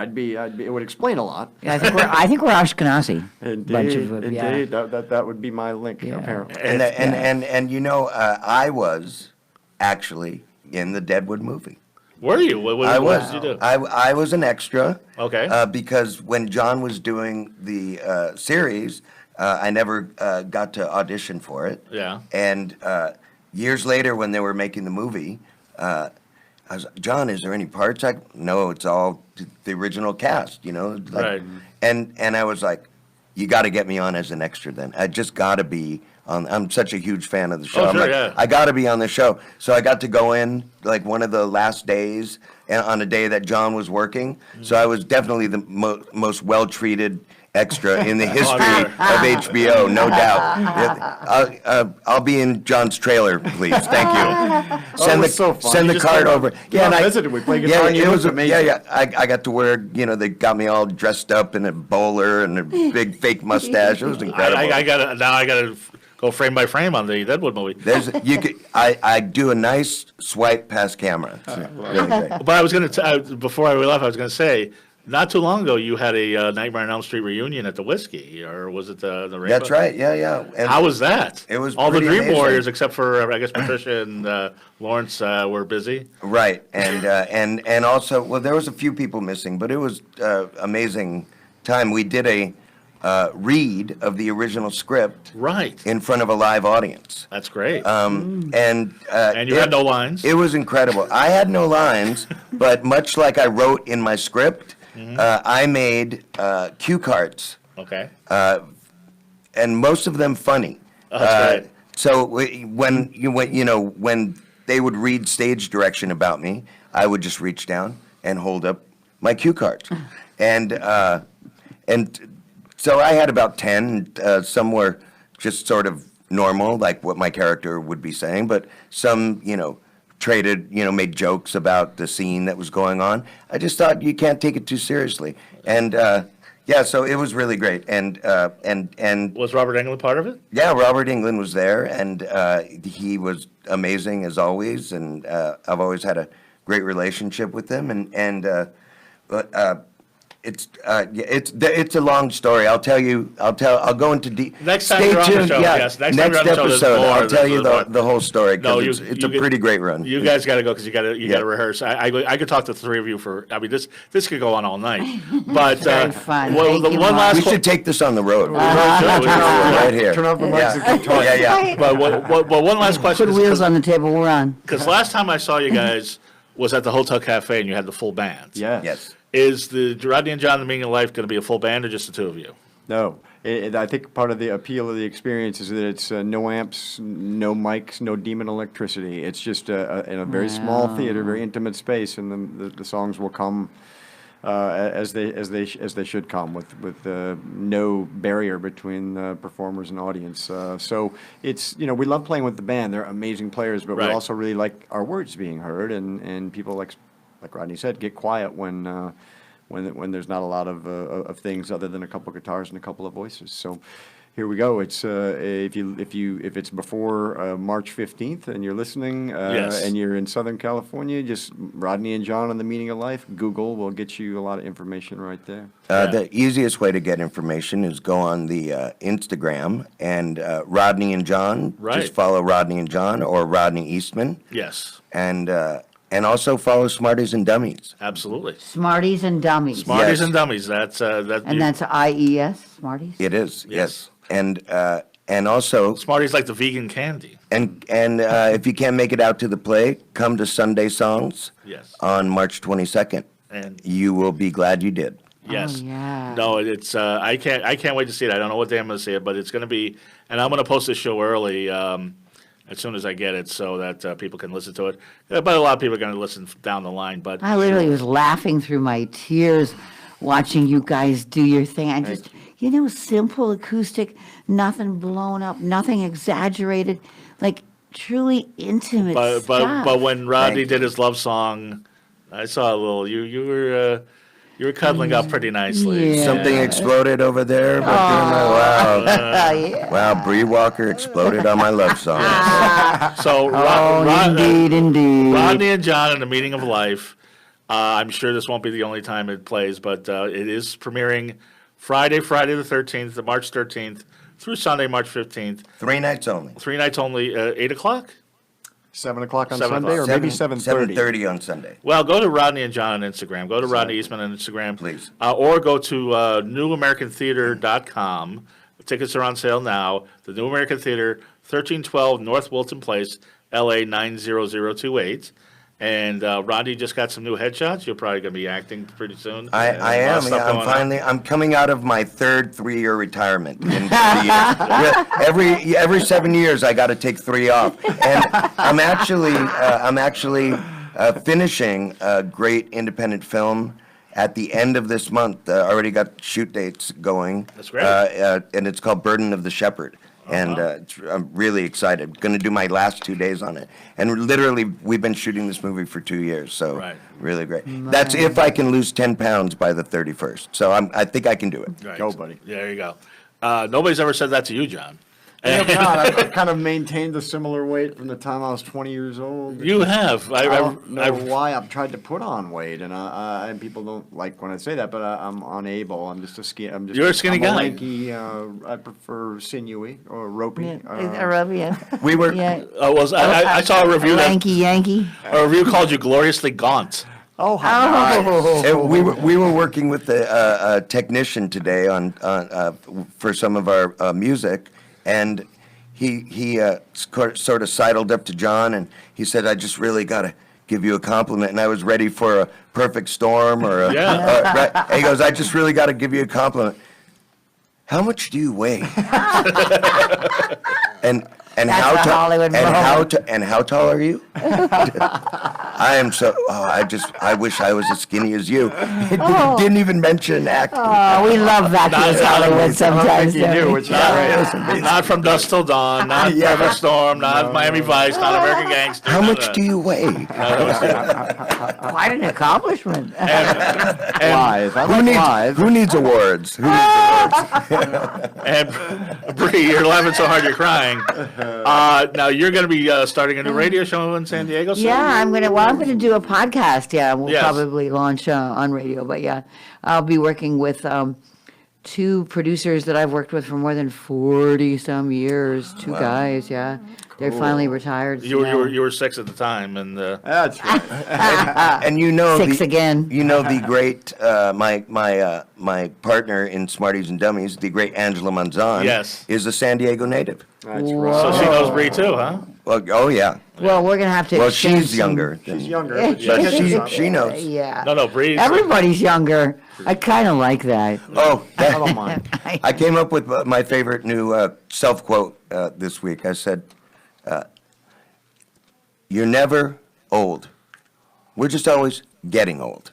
it would explain a lot. Yeah, I think we're Ashkenazi. Bunch Indeed, of, yeah. indeed. That would be my link, Yeah. apparently. And you know, I was actually in the Deadwood movie. were you? What I was. did you do? I was an extra. Okay. Because when John was doing the series, I never got to audition for it. Yeah. And years later, when they were making the movie, I was like, John, is there any parts? No, it's all the original cast. You know. Like, Right. And I was like, you got to get me on as an extra. Then I just got to be. I'm such a huge fan of the show. Oh, I'm sure, like, yeah. I got to be on the show. So I got to go in like one of the last days and on a day that John was working. So I was definitely the most well-treated extra in the history of HBO, no doubt. I'll be in John's trailer, please. Thank you. it was so fun. Send You the just card came over. up- came out, visited, we played guitar, and you it looked was amazing. Yeah. I got to wear, you know, they got me all dressed up in a bowler and a big fake mustache. It was incredible. I gotta go frame by frame on the Deadwood movie. I do a nice swipe past camera. It's really great. But I was gonna before I left, I was gonna say, not too long ago, you had a Nightmare on Elm Street reunion at the Whiskey, or was it the Rainbow? That's right. Yeah. And How was that? It was all the pretty Dream amazing. Warriors, except for I guess Patricia and Lawrence were busy. Right, and also, well, there was a few people missing, but it was amazing time. We did a read of the original script Right. in front of a live audience. That's great. And and you had no lines. It was incredible. I had no lines, but much like I wrote in my script, I made cue cards, Okay. and most of them funny. That's great. So when they would read stage direction about me, I would just reach down and hold up my cue cards, and so I had about 10. Some were just sort of normal, like what my character would be saying, but some, made jokes about the scene that was going on. I just thought you can't take it too seriously, and so it was really great, and Was Robert Englund part of it? yeah, Robert Englund was there, and he was amazing as always, and I've always had a great relationship with him, it's a long story. I'll go into Next time Stay you're on the tuned. show, Yeah, yes, next time next you're on the show, there's episode, more, I'll tell you there's more. the whole story No, because it's a pretty great run. You guys got to go because you got to Yeah. rehearse. I could talk to the three of you for. I mean, this could go on all night. But Very fun. well, Thank the you, one Mark. We last. should take this on the road. Right Right here. Turn off the mics Yeah. and keep talking. Yeah. But one last question. Put wheels on the table, we're on. Because last time I saw you guys was at the Hotel Cafe and you had the full band. Yes. Yes. Is the Rodney and John, The Meaning of Life, going to be a full band or just the two of you? No. I think part of the appeal of the experience is that it's no amps, no mics, no demon electricity. It's just in a very small theater, very intimate space, and the songs will come as they should come with no barrier between performers and audience. So it's we love playing with the band. They're amazing players, but Right. we also really like our words being heard, and people like Rodney said, get quiet when there's not a lot of things other than a couple of guitars and a couple of voices. So here we go. It's if it's before March 15th and you're listening Yes. and you're in Southern California, just Rodney and John on the Meaning of Life. Google will get you a lot of information right there. The easiest way to get information is go on the Instagram and Rodney and John. Right. Just follow Rodney and John or Rodney Eastman, Yes, and also follow Smarties and Dummies. absolutely. Smarties and Dummies. Smarties Yes. and dummies. That's that. And that's IES, Smarties? It is, Yes. yes, and also Smarties like the vegan candy. and if you can't make it out to the play, come to Sunday Songs Yes. on March 22nd. And You will be glad you did. yes. yeah. No, it's I can't wait to see it. I don't know what day I'm going to see it, but it's going to be, and I'm going to post this show early as soon as I get it, so that people can listen to it. But a lot of people are going to listen down the line. But I literally was laughing through my tears watching you guys do your thing. I just, simple acoustic, nothing blown up, nothing exaggerated, like truly intimate but stuff. when Rodney Thank did his love song, I saw a little. You were cuddling up pretty nicely. Yeah. Something exploded over there. But wow, Yeah. wow, Bree Walker exploded on my love song. So Indeed. Rodney and John in the Meaning of Life. I'm sure this won't be the only time it plays, but it is premiering Friday the 13th, March 13th, through Sunday, March 15th. 3 nights only. 3 nights only, 8 o'clock? 7 o'clock on 7 Sunday, or o'clock. maybe 7:30. 7:30 on Sunday. Well, go to Rodney and John on Instagram. Go to Rodney Eastman on Instagram. Please. Or go to newamericantheater.com. Tickets are on sale now. The New American Theater, 1312 North Wilton Place, LA 90028. And Rodney just got some new headshots. You're probably going to be acting pretty soon. I A lot of am. stuff Yeah, going on. I'm coming out of my third 3-year retirement. In 3 years. Every 7 years, I got to take 3 off. And I'm actually finishing a great independent film at the end of this month. I already got shoot dates going. That's great. And it's called Burden of the Shepherd. And I'm really excited. Going to do my last 2 days on it. And literally, we've been shooting this movie for 2 years, so Right. really great. That's if I can lose 10 pounds by the 31st. So I think I can do it. Right. Go, buddy. Yeah, there you go. Nobody's ever said that to you, John. Yeah, God, I've kind of maintained a similar weight from the time I was 20 years old. You have. I don't know why I've tried to put on weight, and and people don't like when I say that, but I'm unable. I'm just a skinny. You're a skinny I'm guy. Lanky. I prefer sinewy or ropey. Yeah. We were. Yeah. I saw a review Lanky Yankee. a review called you gloriously gaunt. Oh, how nice. We were working with a technician today on for some of our music, and he sort of sidled up to John and he said, "I just really got to give you a compliment," and I was ready for a perfect storm or a, Yeah. right? And he goes, "I just really got to give you a compliment. How much do you weigh?" And That's how a Hollywood moment. and how tall are you? I am so. Oh, I wish I was as skinny as you. Didn't even mention acting. Oh, we love vacuous Hollywood sometimes. You do, don't we? which is great. Not From Dusk Till Dawn, not Yeah. Perfect Storm, not Miami Vice, not American Gangster. How much do you weigh? Quite an accomplishment. Live. I like live. Who needs awards? Who needs awards? And Bree, you're laughing so hard you're crying. Now you're going to be starting a new radio show in San Diego soon? Yeah, I'm gonna do a podcast. Yeah, we'll Yes. probably launch on radio. But yeah, I'll be working with 2 producers that I've worked with for more than 40 some years. 2 guys. Yeah, they're finally retired. You were 6 at the time, and That's right. And you know 6 again. You know the great my partner in Smarties and Dummies, the great Angela Manzan, Yes. is a San Diego native. That's so right. she knows Bree too, huh? Well, oh yeah. Well, we're gonna have to. Well, exchange she's some- younger. She's than- younger. Yeah, But she knows. Yeah. No, Bree. Everybody's younger. I kind of like that. Oh, I don't mind. I came up with my favorite new self-quote this week. I said, "You're never old. We're just always getting old."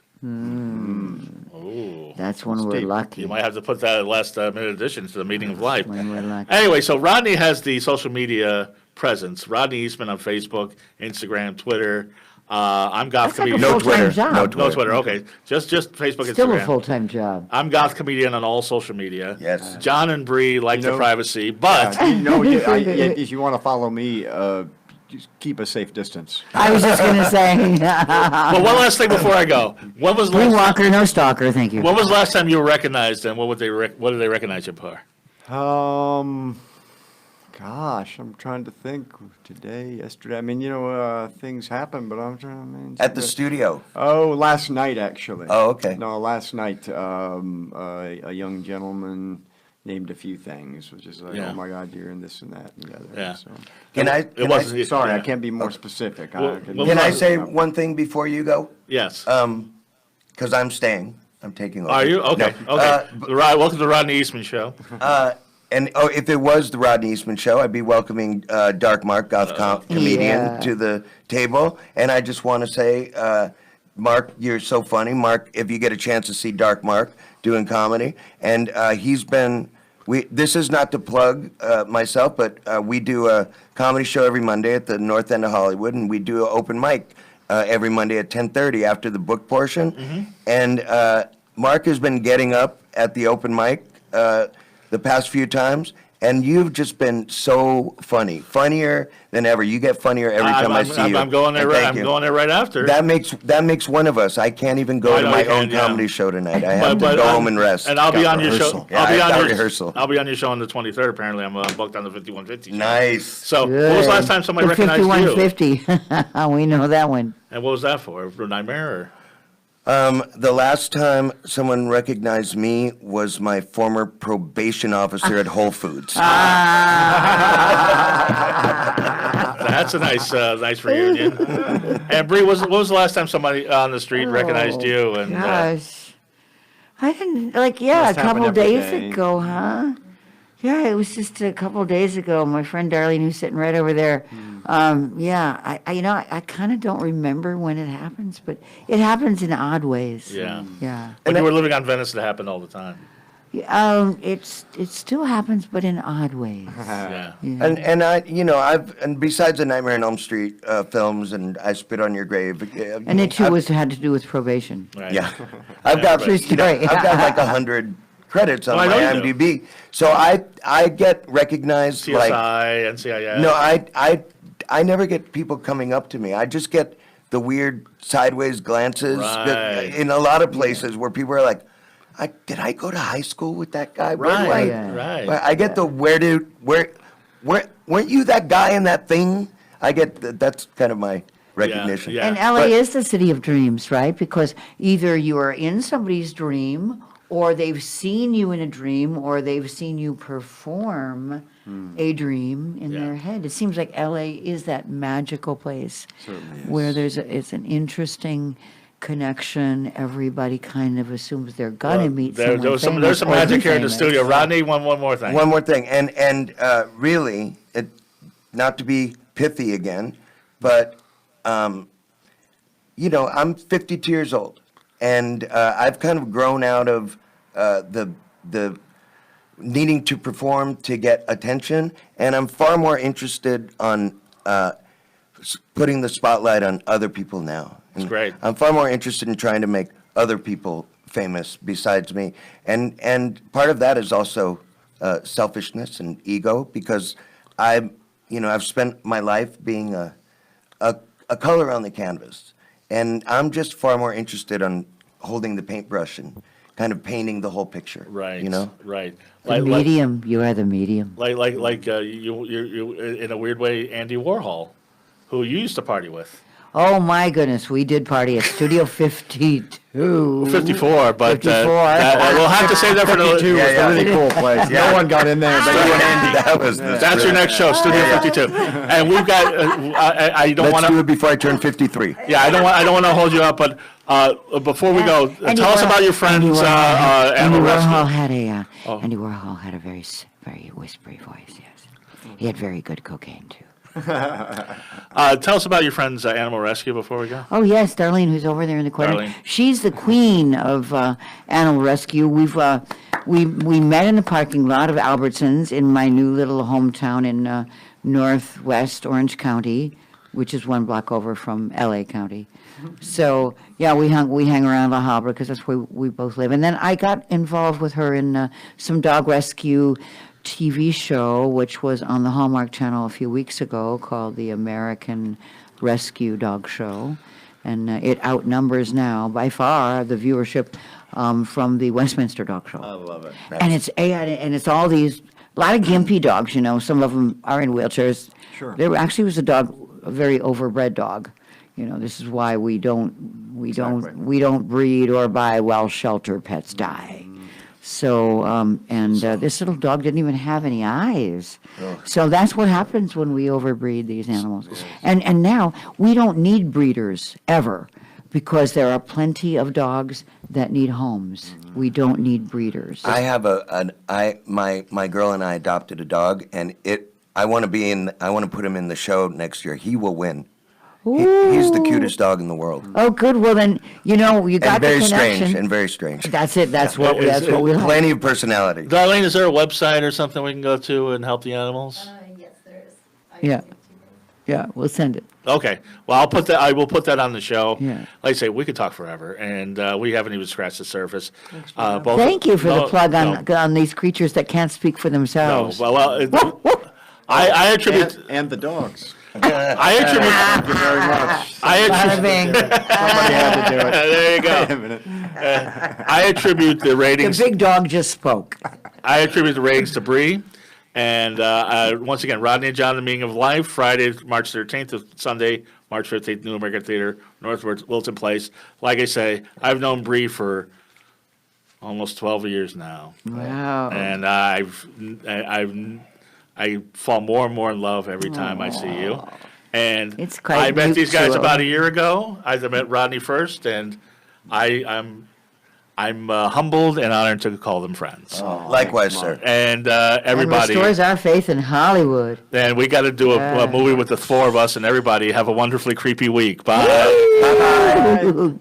That's when we're lucky. You might have to put that at last minute addition to the Meaning of Life. When we're lucky. Anyway, so Rodney has the social media presence. Rodney Eastman on Facebook, Instagram, Twitter. I'm Goth That's like a Comedian. No full-time Twitter. job. No No Twitter. Twitter, okay. Just Facebook, Still a Instagram. full-time job. I'm Goth Comedian on all social media. Yes. John and Bree like You the know- privacy, but if you want to follow me, just keep a safe distance. I was just gonna say, but one last thing before I go. When was the Blue last, Walker, no stalker, thank you. when was the last time you were recognized, and what did they recognize you for? Gosh, I'm trying to think. Today, yesterday. I mean, things happen, but I'm trying. I mean, At the studio. Oh, last night actually. Oh, okay. No, last night, a young gentleman named a few things, which is like, Yeah. oh my God, you're in this and that and the other. Yeah. So. It wasn't. Sorry, yeah. I can't be more specific. Well, Can I say one thing before you go? Yes. Because I'm staying. I'm taking over. Are you? Okay. No. Okay. Welcome to the Rodney Eastman Show. And if it was the Rodney Eastman Show, I'd be welcoming Dark Mark, comedian, Yeah. to the table. And I just want to say, Mark, you're so funny. Mark, if you get a chance to see Dark Mark doing comedy, and he's been. This is not to plug myself, but we do a comedy show every Monday at the North End of Hollywood, and we do an open mic every Monday at 10:30 after the book portion. Mm-hmm. And Mark has been getting up at the open mic the past few times, and you've just been so funny, funnier than ever. You get funnier every time I see you. I'm going there. And Right, thank I'm you. going there right after. That makes one of us. I can't even go I to know my you own can, yeah. comedy show tonight. I have to go home and rest. And I'll be Got on your rehearsal. show. Yeah, I'll be I've on got your rehearsal. I'll be on your show on the 23rd. Apparently, I'm booked on the 5150 show. Nice. So, what was the last time somebody The recognized you? 5150. We know that one. And what was that for? For a nightmare? Or? The last time someone recognized me was my former probation officer at Whole Foods. That's a nice reunion. And Bree, what was the last time somebody on the street recognized you? And Gosh. I didn't, a Must happen couple every days day. ago, huh? Yeah, it was just a couple days ago. My friend Darlene, who's sitting right over there. I kind of don't remember when it happens, but it happens in odd ways. Yeah. Yeah. When you were living on Venice, it happened all the time. It still happens, but in odd ways. Yeah. Yeah. And besides the Nightmare on Elm Street films and I Spit on Your Grave. And it too had to do with probation. Right. Yeah, I've got True story. I've got like 100 credits on Oh, I my know you do. IMDb, so I get recognized like CSI, NCIS. no, I never get people coming up to me. I just get the weird sideways glances Right. in a lot of places where people are like, did I go to high school with that guy? Where do Right. Yeah. Right. I get the where weren't you that guy in that thing? I get that's kind of my recognition. yeah. And LA But- is the city of dreams, right? Because either you are in somebody's dream, or they've seen you in a dream, or they've seen you perform a dream in Yeah. their head. It seems like LA is that magical place Certainly is. where it's an interesting connection. Everybody kind of assumes they're gonna meet someone There's some famous or magic be here in the famous. studio. Rodney, one more thing. One more thing, and really, not to be pithy again, but I'm 52 years old, and I've kind of grown out of the needing to perform to get attention, and I'm far more interested on putting the spotlight on other people now. That's great. I'm far more interested in trying to make other people famous besides me, and part of that is also selfishness and ego, because I've spent my life being a color on the canvas, and I'm just far more interested on holding the paintbrush and kind of painting the whole picture. Right. You know. Right. The medium, you are the medium. You in a weird way, Andy Warhol, who you used to party with. Oh my goodness, we did party at Studio 52. 54, but 54. we'll have to say that for 52 the. was yeah. a really cool place. Yeah. No one got in there, but you and Andy. That was That's your next show, Studio 52, and we've got. I don't want Let's do to. it before I turn 53. Yeah, I don't want to hold you up, but before we go, Andy tell us Warhol- about your friends. Andy Warhol, Animal Rescue. Andy Warhol had a very whispery voice. Yes, he had very good cocaine too. Tell us about your friends, Animal Rescue, before we go. Oh yes, Darlene, who's over there in the corner. Darlene. She's the queen of animal rescue. We met in the parking lot of Albertsons in my new little hometown in northwest Orange County. which is 1 block over from LA County. So, yeah, we hang around La Habra because that's where we both live. And then I got involved with her in some dog rescue TV show, which was on the Hallmark Channel a few weeks ago, called the American Rescue Dog Show. And it outnumbers now, by far, the viewership from the Westminster Dog Show. I love it. And it's all these, a lot of gimpy dogs, you know, some of them are in wheelchairs. Sure. There actually was a very overbred dog. You know, this is why we don't breed or buy while shelter pets die. So, this little dog didn't even have any eyes. So that's what happens when we overbreed these animals. And now, we don't need breeders, ever, because there are plenty of dogs that need homes. We don't need breeders. I have my girl and I adopted a dog, and I want to put him in the show next year. He will win. He's the cutest dog in the world. Oh, good. Well, then, you know, you got the connection. And very strange. That's it. That's what we like. Plenty of personality. Darlene, is there a website or something we can go to and help the animals? Yes, there is. Yeah. Yeah, we'll send it. Okay. Well, I will put that on the show. Yeah. Like I say, we could talk forever, and we haven't even scratched the surface. Thank you for the plug on these creatures that can't speak for No, themselves. I attribute. And the dogs. I attribute. Thank you very much. Bada bing. Somebody had to do it. There you Wait a go. minute. I attribute the The ratings. big dog just spoke. I attribute the ratings to Bree. And once again, Rodney and John, The Meaning of Life, Friday, March 13th to Sunday, March 15th, New American Theater, North Wilton Place. Like I say, I've known Bree for almost 12 years now. Wow. And I fall more and more in love every time I see you. And It's quite I met these guys mutual. about a year ago. I met Rodney first, and I'm humbled and honored to call them friends. Likewise, sir. And And everybody, restores our faith in Hollywood. and we got to do a movie with the 4 of us and everybody. Have a wonderfully creepy week. Bye. Bye-bye.